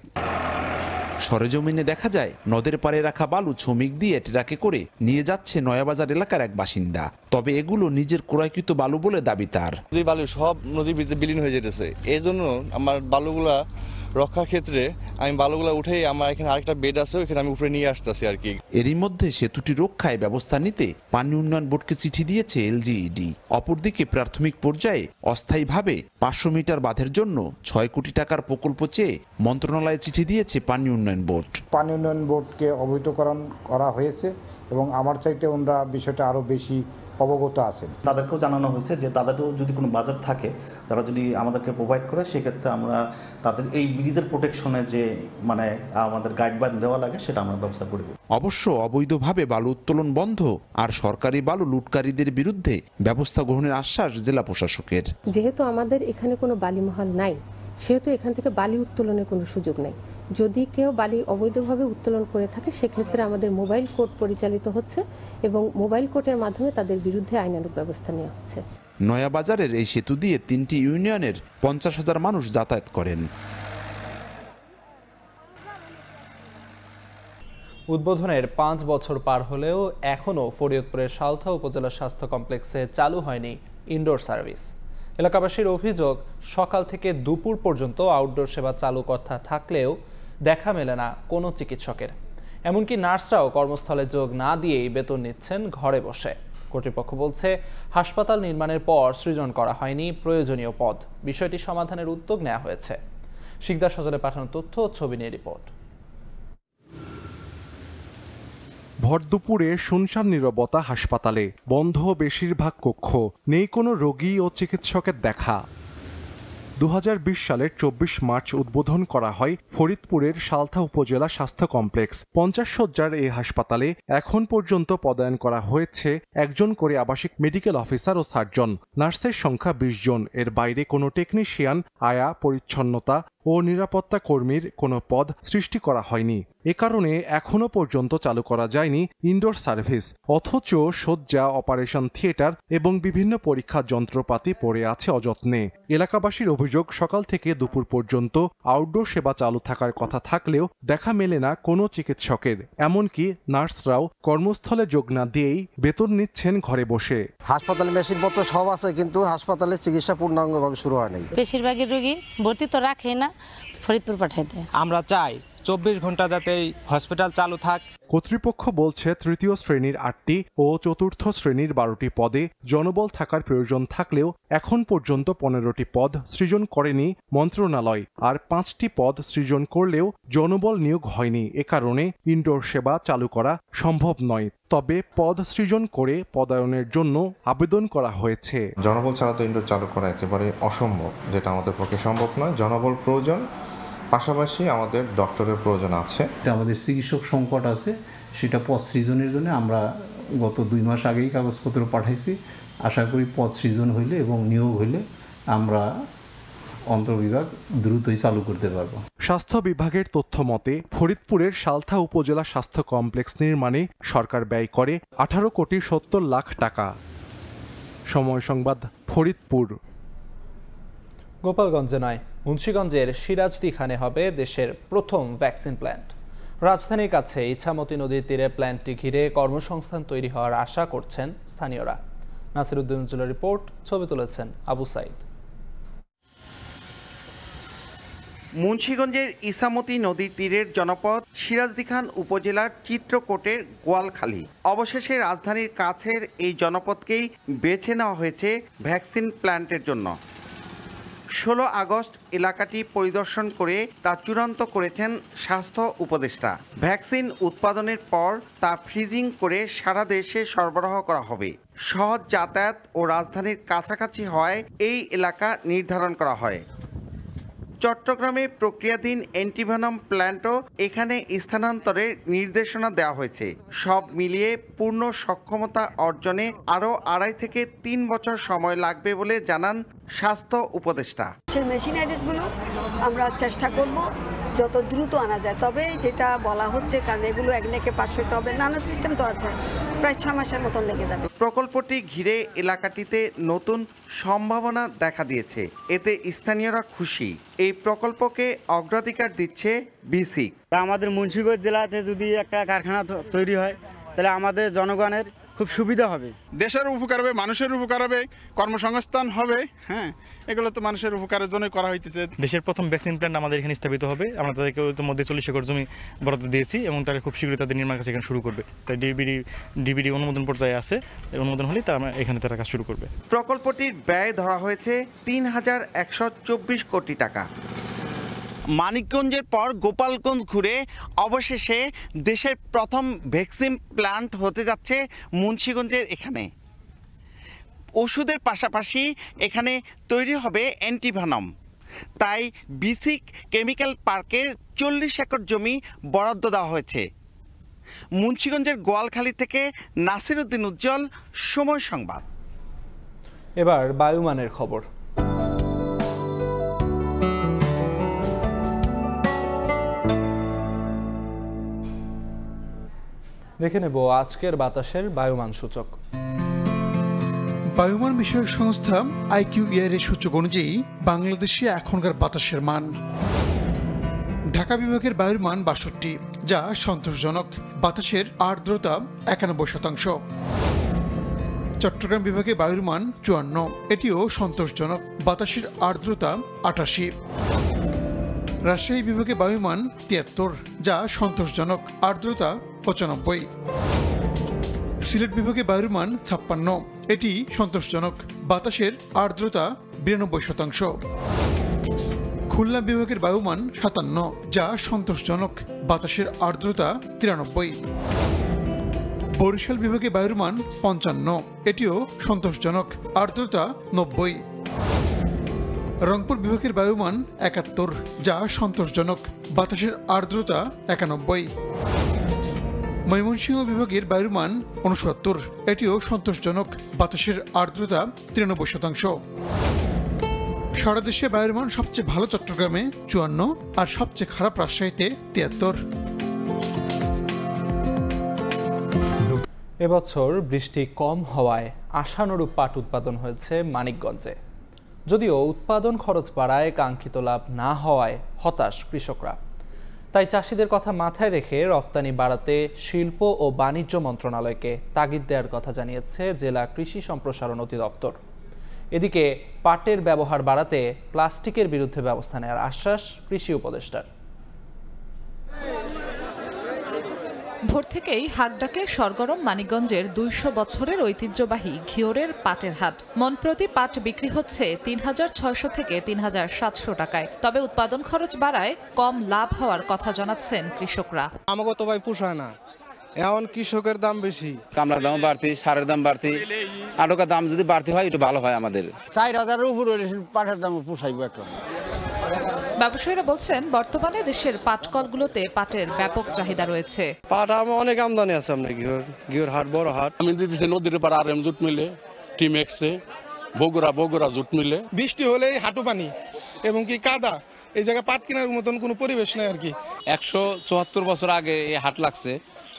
Speaker 29: সরেজমিনে দেখা যায় নদের পাড়ে রাখা বালু শ্রমিক দিয়ে ট্রাকে করে নিয়ে যাচ্ছে নয়াবাজার এলাকার এক বাসিন্দা। তবে এগুলো নিজের ক্রয়কৃত বালু বলে দাবি তার।
Speaker 7: বালু সব নদীর ভিতরে বিলীন হয়ে যেতেছে, এই জন্য আমার বালুগুলা
Speaker 4: রক্ষার ক্ষেত্রে আমি বালুগুলো উঠেই আমার এখানে আরেকটা বেড আছে, ওইখানে আমি উপরে নিয়ে আসতেছি আর কি।
Speaker 29: এরই মধ্যে সেতুটি রক্ষায় ব্যবস্থা নিতে পানি উন্নয়ন বোর্ডকে চিঠি দিয়েছে এলজিইডি। অপরদিকে প্রাথমিক পর্যায়ে অস্থায়ীভাবে 500 মিটার বাঁধের জন্য 6 কোটি টাকার প্রকল্প চেয়ে মন্ত্রণালয়ে চিঠি দিয়েছে পানি উন্নয়ন বোর্ড।
Speaker 9: পানি উন্নয়ন বোর্ডকে অবহিতকরণ করা হয়েছে এবং আমার চাইতে ওনারা বিষয়টা আরও বেশি অবগত আছেন।
Speaker 10: তাদেরকেও জানানো হয়েছে যে তাদেরও যদি কোনো বাজেট থাকে যারা যদি আমাদেরকে প্রোভাইড করে, সেক্ষেত্রে আমরা তাদের এই ব্রিজের প্রোটেকশনের যে মানে আমাদের গাইডলাইন দেওয়া লাগে সেটা আমরা ব্যবস্থা করে দেব।
Speaker 29: অবশ্য অবৈধভাবে বালু উত্তোলন বন্ধ আর সরকারি বালু লুটকারীদের বিরুদ্ধে ব্যবস্থা গ্রহণের আশ্বাস জেলা প্রশাসকের।
Speaker 11: যেহেতু আমাদের এখানে কোনো বালিমহল নাই, সেহেতু এখান থেকে বালি উত্তোলনের কোনো সুযোগ নেই। যদি কেউ বালি অবৈধভাবে উত্তোলন করে থাকে, সেক্ষেত্রে আমাদের মোবাইল কোর্ট পরিচালিত হচ্ছে এবং মোবাইল কোর্টের মাধ্যমে তাদের বিরুদ্ধে আইনানুগ ব্যবস্থা নেওয়া হচ্ছে।
Speaker 29: নয়াবাজারের এই সেতু দিয়ে 3টি ইউনিয়নের 50,000 মানুষ যাতায়াত করেন।
Speaker 1: উদ্বোধনের 5 বছর পার হলেও এখনও ফরিদপুরের সালথা উপজেলা স্বাস্থ্য কমপ্লেক্সে চালু হয়নি ইনডোর সার্ভিস। এলাকাবাসীর অভিযোগ, সকাল থেকে দুপুর পর্যন্ত আউটডোর সেবা চালু কথা থাকলেও দেখা মেলে না কোনো চিকিৎসকের। এমনকি নার্সরাও কর্মস্থলে যোগ না দিয়েই বেতন নিচ্ছেন ঘরে বসে। কর্তৃপক্ষ বলছে, হাসপাতাল নির্মাণের পর সৃজন করা হয়নি প্রয়োজনীয় পদ। বিষয়টি সমাধানের উদ্যোগ নেওয়া হয়েছে। শিকদার সজলে পাঠানো তথ্য ও ছবি নিয়ে রিপোর্ট।
Speaker 12: ভর দুপুরে শুনশান নীরবতা হাসপাতালে, বন্ধ বেশিরভাগ কক্ষ, নেই কোনো রোগী ও চিকিৎসকের দেখা। 2020 সালের 24 মার্চ উদ্বোধন করা হয় ফরিদপুরের সালথা উপজেলা স্বাস্থ্য কমপ্লেক্স। 50 শয্যার এই হাসপাতালে এখন পর্যন্ত পদায়ন করা হয়েছে 1 জন করে আবাসিক মেডিকেল অফিসার ও সার্জন। নার্সের সংখ্যা 20 জন। এর বাইরে কোনো টেকনিশিয়ান, আয়া, পরিচ্ছন্নতা ও নিরাপত্তা কর্মীর কোনো পদ সৃষ্টি করা হয়নি। এ কারণে এখনো পর্যন্ত চালু করা যায়নি ইনডোর সার্ভিস। অথচ শয্যা, অপারেশন থিয়েটার এবং বিভিন্ন পরীক্ষা যন্ত্রপাতি পড়ে আছে অযত্নে। এলাকাবাসীর অভিযোগ, সকাল থেকে দুপুর পর্যন্ত আউটডোর সেবা চালু থাকার কথা থাকলেও দেখা মেলে না কোনো চিকিৎসকের। এমনকি নার্সরাও কর্মস্থলে যোগ না দিয়েই বেতন নিচ্ছেন ঘরে বসে।
Speaker 13: হাসপাতালে মেশিনপত্র সব আছে, কিন্তু হাসপাতালে চিকিৎসা পূর্ণাঙ্গভাবে শুরু হয় নাই।
Speaker 26: বেশিরভাগই রোগী ভর্তি তো রাখে না, ফরিদপুর পাঠায় দেয়।
Speaker 6: আমরা চাই 24 ঘন্টা যাতে হসপিটাল চালু থাক।
Speaker 12: কর্তৃপক্ষ বলছে, 3য় শ্রেণীর 8টি ও 4র্থ শ্রেণীর 12টি পদে জনবল থাকার প্রয়োজন থাকলেও এখন পর্যন্ত 15টি পদ সৃজন করেনি মন্ত্রণালয়। আর 5টি পদ সৃজন করলেও জনবল নিয়োগ হয়নি। এ কারণে ইনডোর সেবা চালু করা সম্ভব নয়। তবে পদ সৃজন করে পদায়নের জন্য আবেদন করা হয়েছে।
Speaker 14: জনবল ছাড়া তো ইনডোর চালু করা একেবারে অসম্ভব, যেটা আমাদের পক্ষে সম্ভব নয়। জনবল প্রয়োজন, পাশাপাশি আমাদের ডক্টরের প্রয়োজন আছে।
Speaker 15: আমাদের চিকিৎসক সংকট আছে, সেটা পদ সৃজনের জন্য আমরা গত 2 মাস আগেই কাগজপত্র পাঠাইছি। আশা করি পদ সৃজন হইলে এবং নিয়োগ হইলে আমরা অন্তর্বিভাগ দ্রুতই চালু করতে পারবো।
Speaker 12: স্বাস্থ্য বিভাগের তথ্য মতে ফরিদপুরের সালথা উপজেলা স্বাস্থ্য কমপ্লেক্স নির্মাণে সরকার ব্যয় করে 18 কোটি 70 লাখ টাকা। সময় সংবাদ, ফরিদপুর।
Speaker 1: গোপালগঞ্জে নয়, মুন্সিগঞ্জের সিরাজদিখানে হবে দেশের প্রথম ভ্যাকসিন প্ল্যান্ট। রাজধানীর কাছে ইছামতি নদীর তীরে প্ল্যান্টটি ঘিরে কর্মসংস্থান তৈরি হওয়ার আশা করছেন স্থানীয়রা। নাসিরউদ্দিন উজ্জ্বলের রিপোর্ট, ছবি তুলেছেন আবু সাইদ।
Speaker 16: মুন্সিগঞ্জের ইছামতি নদীর তীরের জনপদ সিরাজদিখান উপজেলার চিত্রকোটের গোয়ালখালী। অবশেষে রাজধানীর কাছের এই জনপদকেই বেছে নেওয়া হয়েছে ভ্যাকসিন প্ল্যান্টের জন্য। 16 আগস্ট এলাকাটি পরিদর্শন করে তা চূড়ান্ত করেছেন স্বাস্থ্য উপদেষ্টা। ভ্যাকসিন উৎপাদনের পর তা ফ্রিজিং করে সারা দেশে সরবরাহ করা হবে। সহজ যাতায়াত ও রাজধানীর কাছাকাছি হওয়ায় এই এলাকা নির্ধারণ করা হয়। চট্টগ্রামে প্রক্রিয়াধীন অ্যান্টিভেনম প্ল্যান্টও এখানে স্থানান্তরের নির্দেশনা দেওয়া হয়েছে। সব মিলিয়ে পূর্ণ সক্ষমতা অর্জনে আরও 2.5 থেকে 3 বছর সময় লাগবে বলে জানান স্বাস্থ্য উপদেষ্টা।
Speaker 17: সেই মেশিনারিজগুলো আমরা চেষ্টা করব যত দ্রুত আনা যায়। তবে যেটা বলা হচ্ছে, কারণ এগুলো একদিকে পাস হতে হবে, নানা সিস্টেম তো আছে, প্রায় 6 মাসের মতন লেগে যাবে।
Speaker 16: প্রকল্পটি ঘিরে এলাকাটিতে নতুন সম্ভাবনা দেখা দিয়েছে। এতে স্থানীয়রা খুশি। এই প্রকল্পকে অগ্রাধিকার দিচ্ছে বিসিক।
Speaker 6: আমাদের মুন্সিগঞ্জ জেলাতে যদি একটা কারখানা তৈরি হয়, তাহলে আমাদের জনগণের
Speaker 3: খুব সুবিধা হবে।
Speaker 8: দেশের উপকার হবে, মানুষের উপকার হবে, কর্মসংস্থান হবে। হ্যাঁ, এগুলো তো মানুষের উপকারের জন্য করা হইতেছে।
Speaker 3: দেশের প্রথম ভ্যাকসিন প্ল্যান্ট আমাদের এখানে স্থাপিত হবে। আমরা তাদেরকে মধ্যে 40 একর জমি বরাদ্দ দিয়েছি এবং তারা খুব শীঘ্রই তাদের নির্মাণ কাজ এখানে শুরু করবে। তাই ডিবিডি অনুমোদন পর্যায়ে আছে, অনুমোদন হলেই তারা এখানে তারা কাজ শুরু করবে।
Speaker 16: প্রকল্পটির ব্যয় ধরা হয়েছে ৩,১২৪ কোটি টাকা। মানিকগঞ্জের পর গোপালগঞ্জ ঘুরে অবশেষে দেশের প্রথম ভ্যাকসিন প্ল্যান্ট হতে যাচ্ছে মুন্সিগঞ্জের এখানে। ওষুধের পাশাপাশি এখানে তৈরি হবে অ্যান্টিভেনম। তাই বিসিক কেমিক্যাল পার্কের 40 একর জমি বরাদ্দ দেওয়া হয়েছে। মুন্সিগঞ্জের গোয়ালখালী থেকে নাসির উদ্দিন উজ্জ্বল, সময় সংবাদ।
Speaker 1: এবার বায়ুমানের খবর। দেখে নেব আজকের বাতাসের বায়ুমান সূচক।
Speaker 18: বায়ুমান বিষয়ক সংস্থা IQAir এর সূচক অনুযায়ী বাংলাদেশে এখনকার বাতাসের মান: ঢাকা বিভাগের বায়ুর মান ৬২, যা সন্তোষজনক। বাতাসের আর্দ্রতা ৯১%। চট্টগ্রাম বিভাগে বায়ুর মান ৫৪, এটিও সন্তোষজনক। বাতাসের আর্দ্রতা ৮৮। রাজশাহী বিভাগে বায়ুমান ৭৩, যা সন্তোষজনক। আর্দ্রতা ৯৫। সিলেট বিভাগে বায়ুর মান ৫৬, এটি সন্তোষজনক। বাতাসের আর্দ্রতা ৯২%। খুলনা বিভাগের বায়ুমান ৫৭, যা সন্তোষজনক। বাতাসের আর্দ্রতা ৯৩। বরিশাল বিভাগে বায়ুর মান ৫৫, এটিও সন্তোষজনক। আর্দ্রতা ৯০। রংপুর বিভাগের বায়ুমান ৭১, যা সন্তোষজনক। বাতাসের আর্দ্রতা ৯১। ময়মনসিংহ বিভাগের বায়ুর মান ৬৯, এটিও সন্তোষজনক। বাতাসের আর্দ্রতা ৯৩%। সারা দেশে বায়ুর মান সবচেয়ে ভালো চট্টগ্রামে ৫৪ আর সবচেয়ে খারাপ রাজশাহীতে ৭৩।
Speaker 1: এবছর বৃষ্টি কম হওয়ায় আশানুরূপ পাট উৎপাদন হয়েছে মানিকগঞ্জে। যদিও উৎপাদন খরচ বাড়ায় কাঙ্ক্ষিত লাভ না হওয়ায় হতাশ কৃষকরা। তাই চাষিদের কথা মাথায় রেখে রফতানি বাড়াতে শিল্প ও বাণিজ্য মন্ত্রণালয়কে তাগিদ দেওয়ার কথা জানিয়েছে জেলা কৃষি সম্প্রসারণ অধিদপ্তর। এদিকে পাটের ব্যবহার বাড়াতে প্লাস্টিকের বিরুদ্ধে ব্যবস্থা নেওয়ার আশ্বাস কৃষি উপদেষ্টার।
Speaker 19: ভোর থেকেই হাকডাকে সরগরম মানিকগঞ্জের ২০০ বছরের ঐতিহ্যবাহী ঘিওরের পাটের হাট। মনপ্রতি পাট বিক্রি হচ্ছে ৩৬০০ থেকে ৩৭০০ টাকায়। তবে উৎপাদন খরচ বাড়ায় কম লাভ হওয়ার কথা জানাচ্ছেন কৃষকরা।
Speaker 20: আমাকে তো ভাই পোষায় না, এখন কৃষকের দাম বেশি,
Speaker 21: কামলার দাম বাড়তি, সারের দাম বাড়তি, আটকার দাম যদি বাড়তি হয় একটু ভালো হয় আমাদের।
Speaker 13: ৪,০০০-এর উপরে পাটের দাম পোষাইব এখন।
Speaker 19: ব্যবসায়ীরা বলছেন বর্তমানে দেশের পাটকলগুলোতে পাটের ব্যাপক চাহিদা রয়েছে।
Speaker 20: পাট অনেক আমদানি আছে। আমরা ঘিওর হাট বড় হাট।
Speaker 22: আমি দিতেছি নদীর পার RM জুট মিলে, টিমেক্সে, বগুড়া জুট মিলে।
Speaker 20: বৃষ্টি হলেই হাঁটু পানি এবং কি কাদা, এই জায়গায় পাট কেনার মতন কোনো পরিবেশ নেই আর কি।
Speaker 21: ১৭৪ বছর আগে এই হাট লাগছে,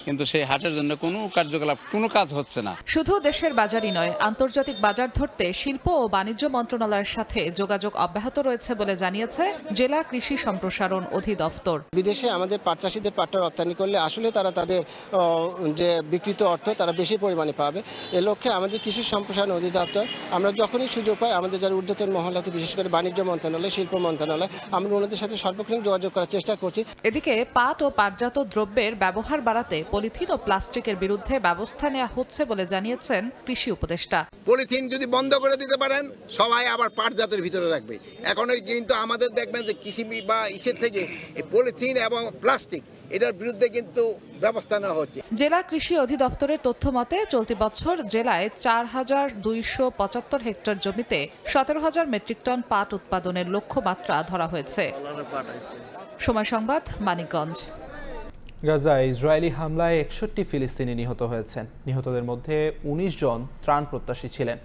Speaker 21: কিন্তু সেই হাটের জন্য কোনো কার্যকলাপ, কোনো কাজ হচ্ছে না।
Speaker 19: শুধু দেশের বাজারই নয়, আন্তর্জাতিক বাজার ধরতে শিল্প ও বাণিজ্য মন্ত্রণালয়ের সাথে যোগাযোগ অব্যাহত রয়েছে বলে জানিয়েছে জেলা কৃষি সম্প্রসারণ অধিদপ্তর।
Speaker 13: বিদেশে আমাদের পাট চাষিদের পাটটা রপ্তানি করলে আসলে তারা তাদের যে বিকৃত অর্থ তারা বেশি পরিমাণে পাবে। এ লক্ষ্যে আমাদের কৃষি সম্প্রসারণ অধিদপ্তর আমরা যখনই সুযোগ পাই আমাদের যারা ঊর্ধ্বতন মহল আছে, বিশেষ করে বাণিজ্য মন্ত্রণালয়, শিল্প মন্ত্রণালয়, আমরা ওনাদের সাথে সর্বক্ষণ যোগাযোগ করার চেষ্টা করছি।
Speaker 19: এদিকে পাট ও পাটজাত দ্রব্যের ব্যবহার বাড়াতে পলিথিন ও প্লাস্টিকের বিরুদ্ধে ব্যবস্থা নেওয়া হচ্ছে বলে জানিয়েছেন কৃষি উপদেষ্টা।
Speaker 23: পলিথিন যদি বন্ধ করে দিতে পারেন সবাই আবার পাট জাতের ভিতরে রাখবে। এখন কিন্তু আমাদের দেখবেন যে কৃষি বা ইসের থেকে এই পলিথিন এবং প্লাস্টিক এটার বিরুদ্ধে কিন্তু ব্যবস্থা নেওয়া হচ্ছে।
Speaker 19: জেলা কৃষি অধিদপ্তরের তথ্য মতে চলতি বছর জেলায় ৪,২৭৫ হেক্টর জমিতে ১৭,০০০ মেট্রিক টন পাট উৎপাদনের লক্ষ্যমাত্রা ধরা হয়েছে। সময় সংবাদ, মানিকগঞ্জ।
Speaker 1: গাজায় ইসরায়েলি হামলায় ৬১ ফিলিস্তিনি নিহত হয়েছেন। নিহতদের মধ্যে ১৯ জন ত্রাণ প্রত্যাশী ছিলেন।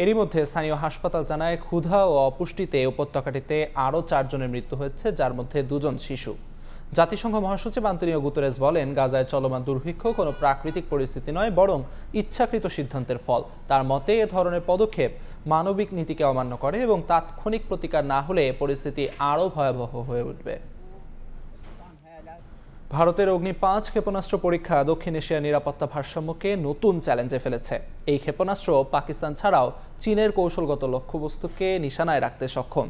Speaker 1: এরই মধ্যে স্থানীয় হাসপাতাল জানায় ক্ষুধা ও অপুষ্টিতে উপত্যকাটিতে আরও ৪ জনের মৃত্যু হয়েছে, যার মধ্যে ২ জন শিশু। জাতিসংঘ মহাসচিব আন্তোনিও গুতেরেস বলেন, গাজায় চলমান দুর্ভিক্ষ কোনো প্রাকৃতিক পরিস্থিতি নয়, বরং ইচ্ছাকৃত সিদ্ধান্তের ফল। তার মতে এ ধরনের পদক্ষেপ মানবিক নীতিকে অমান্য করে এবং তাৎক্ষণিক প্রতিকার না হলে পরিস্থিতি আরও ভয়াবহ হয়ে উঠবে। ভারতের অগ্নি-5 ক্ষেপণাস্ত্র পরীক্ষা দক্ষিণ এশিয়ার নিরাপত্তা ভারসাম্যকে নতুন চ্যালেঞ্জে ফেলেছে। এই ক্ষেপণাস্ত্র পাকিস্তান ছাড়াও চীনের কৌশলগত লক্ষ্যবস্তুকে নিশানায় রাখতে সক্ষম।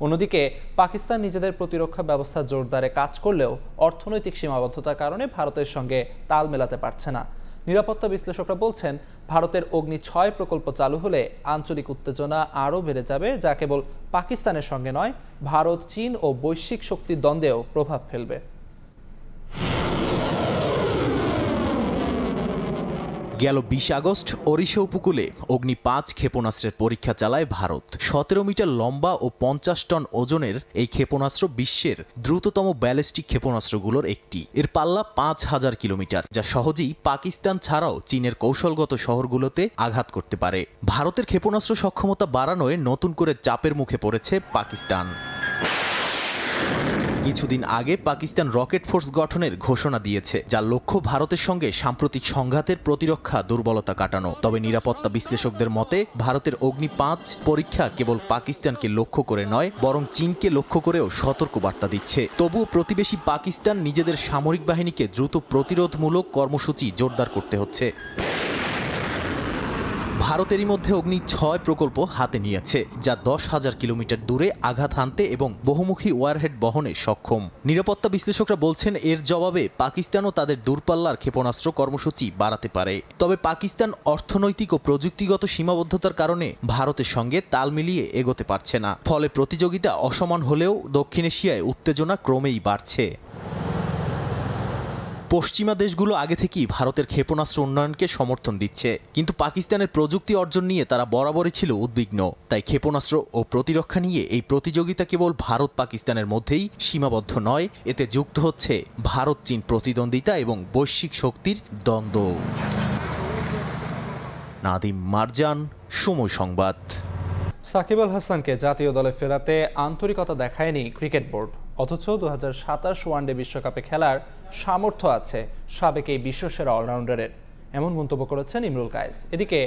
Speaker 1: অন্যদিকে পাকিস্তান নিজেদের প্রতিরক্ষা ব্যবস্থা জোরদারে কাজ করলেও অর্থনৈতিক সীমাবদ্ধতার কারণে ভারতের সঙ্গে তাল মেলাতে পারছে না। নিরাপত্তা বিশ্লেষকরা বলছেন, ভারতের অগ্নি-6 প্রকল্প চালু হলে আঞ্চলিক উত্তেজনা আরও বেড়ে যাবে, যা কেবল পাকিস্তানের সঙ্গে নয়, ভারত, চীন ও বৈশ্বিক শক্তির দ্বন্দ্বেও প্রভাব ফেলবে।
Speaker 2: গেল 20 আগস্ট ওড়িশা উপকূলে অগ্নি-5 ক্ষেপণাস্ত্রের পরীক্ষা চালায় ভারত। 17 মিটার লম্বা ও 50 টন ওজনের এই ক্ষেপণাস্ত্র বিশ্বের দ্রুততম ব্যালিস্টিক ক্ষেপণাস্ত্রগুলোর একটি। এর পাল্লা 5000 কিলোমিটার, যা সহজেই পাকিস্তান ছাড়াও চীনের কৌশলগত শহরগুলোতে আঘাত করতে পারে। ভারতের ক্ষেপণাস্ত্র সক্ষমতা বাড়ানোয় নতুন করে চাপের মুখে পড়েছে পাকিস্তান। কিছুদিন আগে পাকিস্তান রকেট ফোর্স গঠনের ঘোষণা দিয়েছে, যার লক্ষ্য ভারতের সঙ্গে সাম্প্রতিক সংঘাতের প্রতিরক্ষা দুর্বলতা কাটানো। তবে নিরাপত্তা বিশ্লেষকদের মতে, ভারতের অগ্নি-5 পরীক্ষা কেবল পাকিস্তানকে লক্ষ্য করে নয়, বরং চীনকে লক্ষ্য করেও সতর্কবার্তা দিচ্ছে। তবুও প্রতিবেশী পাকিস্তান নিজেদের সামরিক বাহিনীকে দ্রুত প্রতিরোধমূলক কর্মসূচি জোরদার করতে হচ্ছে। ভারতেরই মধ্যে অগ্নি-6 প্রকল্প হাতে নিয়েছে, যা 10,000 কিলোমিটার দূরে আঘাত হানতে এবং বহুমুখী ওয়ারহেড বহনে সক্ষম। নিরাপত্তা বিশ্লেষকরা বলছেন, এর জবাবে পাকিস্তানও তাদের দূরপাল্লার ক্ষেপণাস্ত্র কর্মসূচি বাড়াতে পারে। তবে পাকিস্তান অর্থনৈতিক ও প্রযুক্তিগত সীমাবদ্ধতার কারণে ভারতের সঙ্গে তাল মিলিয়ে এগোতে পারছে না। ফলে প্রতিযোগিতা অসমান হলেও দক্ষিণ এশিয়ায় উত্তেজনা ক্রমেই বাড়ছে। পশ্চিমা দেশগুলো আগে থেকেই ভারতের ক্ষেপণাস্ত্র উন্নয়নকে সমর্থন দিচ্ছে, কিন্তু পাকিস্তানের প্রযুক্তি অর্জন নিয়ে তারা বরাবরই ছিল উদ্বিগ্ন। তাই ক্ষেপণাস্ত্র ও প্রতিরক্ষা নিয়ে এই প্রতিযোগিতা কেবল ভারত পাকিস্তানের মধ্যেই সীমাবদ্ধ নয়, এতে যুক্ত হচ্ছে ভারত চীন প্রতিদ্বন্দ্বিতা এবং বৈশ্বিক শক্তির দ্বন্দ্ব। নাদিম মারজান, সময় সংবাদ।
Speaker 1: সাকিব আল হাসানকে জাতীয় দলে ফেরাতে আন্তরিকতা দেখায়নি ক্রিকেট বোর্ড, অথচ 2027 ওয়ানডে বিশ্বকাপে খেলার সামর্থ্য আছে সাবেক এই বিশ্বসেরা অলরাউন্ডারের, এমন মন্তব্য করেছেন ইমরুল কায়েস। এদিকে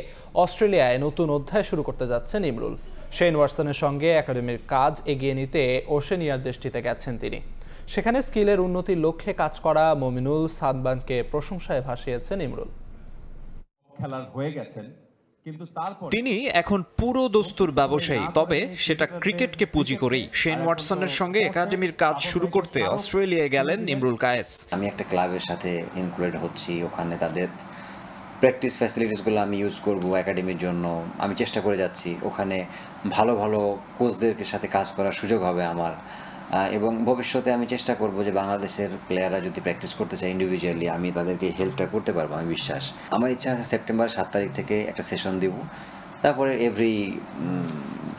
Speaker 1: অস্ট্রেলিয়ায় নতুন অধ্যায় শুরু করতে যাচ্ছেন ইমরুল। শেন ওয়াটসনের সঙ্গে একাডেমির কাজ এগিয়ে নিতে ওশেনিয়ার দেশটিতে গেছেন তিনি। সেখানে স্কিলের উন্নতির লক্ষ্যে কাজ করা মমিনুল সাদমানকে প্রশংসায় ভাসিয়েছেন ইমরুল।
Speaker 4: খেলার হয়ে গেছেন,
Speaker 5: তিনি এখন পুরো দস্তুর ব্যবসায়ী, তবে সেটা ক্রিকেটকে পুঁজি করেই। শেন ওয়াটসনের সঙ্গে একাডেমির কাজ শুরু করতে অস্ট্রেলিয়ায় গেলেন ইমরুল কায়েস।
Speaker 7: আমি একটা ক্লাবের সাথে ইনক্লুডেড হচ্ছি, ওখানে তাদের প্র্যাকটিস ফ্যাসিলিটিসগুলো আমি ইউজ করব একাডেমির জন্য। আমি চেষ্টা করে যাচ্ছি, ওখানে ভালো ভালো কোচদের সাথে কাজ করার সুযোগ হবে আমার, এবং ভবিষ্যতে আমি চেষ্টা করব যে বাংলাদেশের প্লেয়াররা যদি প্র্যাকটিস করতে চায় ইন্ডিভিজুয়ালি, আমি তাদেরকে হেল্পটা করতে পারবো, আমি বিশ্বাস। আমার ইচ্ছা আছে সেপ্টেম্বর 7 তারিখ থেকে একটা সেশন দিব, তারপরে এভরি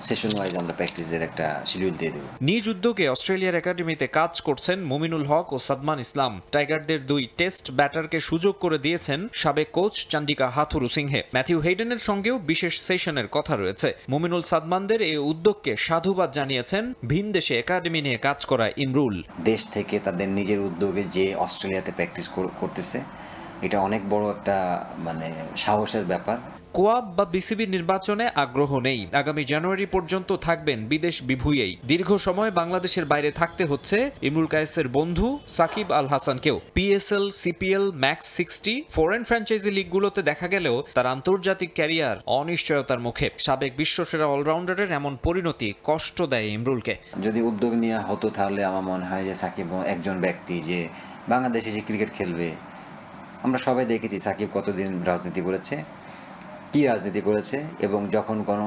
Speaker 7: সেশন ওয়াইজ আমরা প্র্যাকটিসের একটা শিডিউল দিয়ে দেব।
Speaker 5: নিজ উদ্যোগে অস্ট্রেলিয়ার একাডেমিতে কাজ করছেন মুমিনুল হক ও সাদমান ইসলাম। টাইগারদের 2 টেস্ট ব্যাটারকে সুযোগ করে দিয়েছেন সাবেক কোচ চান্ডিকা হাথুরু সিংহে। ম্যাথিউ হেইডেনের সঙ্গেও বিশেষ সেশনের কথা রয়েছে। মুমিনুল সাদমানদের এই উদ্যোগকে সাধুবাদ জানিয়েছেন ভিনদেশে একাডেমি নিয়ে কাজ করা ইমরুল।
Speaker 7: দেশ থেকে তাদের নিজের উদ্যোগে যে অস্ট্রেলিয়াতে প্র্যাকটিস করতেছে, এটা অনেক বড় একটা সাহসের ব্যাপার।
Speaker 5: কোয়াব বা বিসিবি নির্বাচনে আগ্রহ নেই। আগামী জানুয়ারি পর্যন্ত থাকবেন বিদেশ বিভূঁইয়েই। দীর্ঘ সময় বাংলাদেশের বাইরে থাকতে হচ্ছে ইমরুল কায়েসের বন্ধু সাকিব আল হাসানকেও। PSL, CPL, max 60 foreign franchise লিগগুলোতে দেখা গেলেও তার আন্তর্জাতিক ক্যারিয়ার অনিশ্চয়তার মুখে। সাবেক বিশ্বসেরা অলরাউন্ডারের এমন পরিণতি কষ্ট দেয় ইমরুলকে।
Speaker 7: যদি উদ্যোগ নেওয়া হতো তাহলে আমার মনে হয় যে সাকিব একজন ব্যক্তি যে বাংলাদেশে যে ক্রিকেট খেলবে। আমরা সবাই দেখেছি সাকিব কতদিন রাজনীতি করেছে, কি রাজনীতি করেছে, এবং যখন কোনো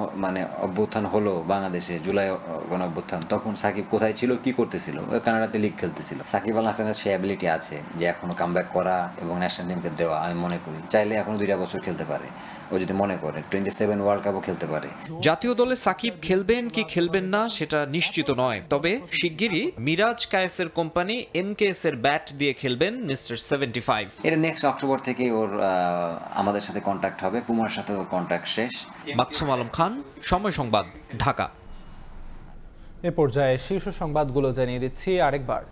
Speaker 7: অভ্যুত্থান হলো বাংলাদেশে, জুলাই গণ অভ্যুত্থান, তখন সাকিব কোথায় ছিল, কি করতেছিল? ওই কানাডাতে লিগ খেলতেছিল। সাকিব আল হাসানের সে অ্যাবিলিটি আছে যে এখনো কামব্যাক করা এবং ন্যাশনাল টিমকে দেওয়া। আমি মনে করি চাইলে এখনো 2 বছর খেলতে পারে, ও যদি মনে করে 27 ওয়ার্ল্ড কাপও খেলতে পারে।
Speaker 5: জাতীয় দলে সাকিব খেলবেন কি খেলবেন না সেটা নিশ্চিত নয়, তবে শিগগিরই মিরাজ কায়েসের কোম্পানি এমকেএস এর ব্যাট দিয়ে খেলবেন মিস্টার 75।
Speaker 7: এটা নেক্সট অক্টোবর থেকে ওর আমাদের সাথে কন্ট্যাক্ট হবে, পুমার সাথে ওর কন্ট্যাক্ট শেষ।
Speaker 5: মাকসুম আলম খান, সময় সংবাদ, ঢাকা।
Speaker 1: এ পর্যায়ে শীর্ষ সংবাদগুলো জানিয়ে দিচ্ছি আরেকবার।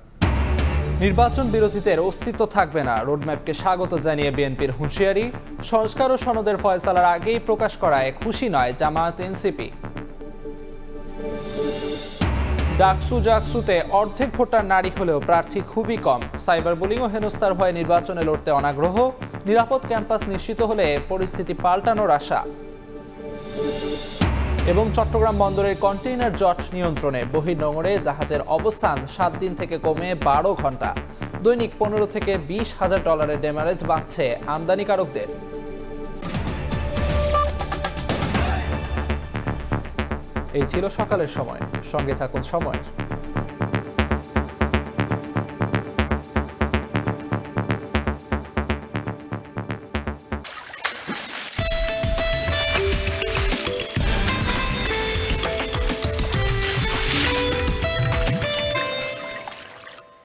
Speaker 1: নির্বাচন বিরোধীদের অস্তিত্ব থাকবে না, রোডম্যাপকে স্বাগত জানিয়ে বিএনপির হুঁশিয়ারি। সংস্কার ও সনদের ফয়সালার আগেই প্রকাশ করায় খুশি নয় জামায়াত এনসিপি। ডাকসু জাকসুতে অর্ধেক ভোটার নারী হলেও প্রার্থী খুবই কম। সাইবার বুলিং ও হেনস্থার ভয়ে নির্বাচনে লড়তে অনাগ্রহ। নিরাপদ ক্যাম্পাস নিশ্চিত হলে পরিস্থিতি পাল্টানোর আশা। এবং চট্টগ্রাম বন্দরের কন্টেইনার জট নিয়ন্ত্রণে, বহির্নোঙরে জাহাজের অবস্থান 7 দিন থেকে কমে 12 ঘন্টা। দৈনিক 15 থেকে 20,000 ডলারের ড্যামারেজ বাঁচছে আমদানিকারকদের। এই ছিল সকালের সময়। সঙ্গে থাকুন সময়।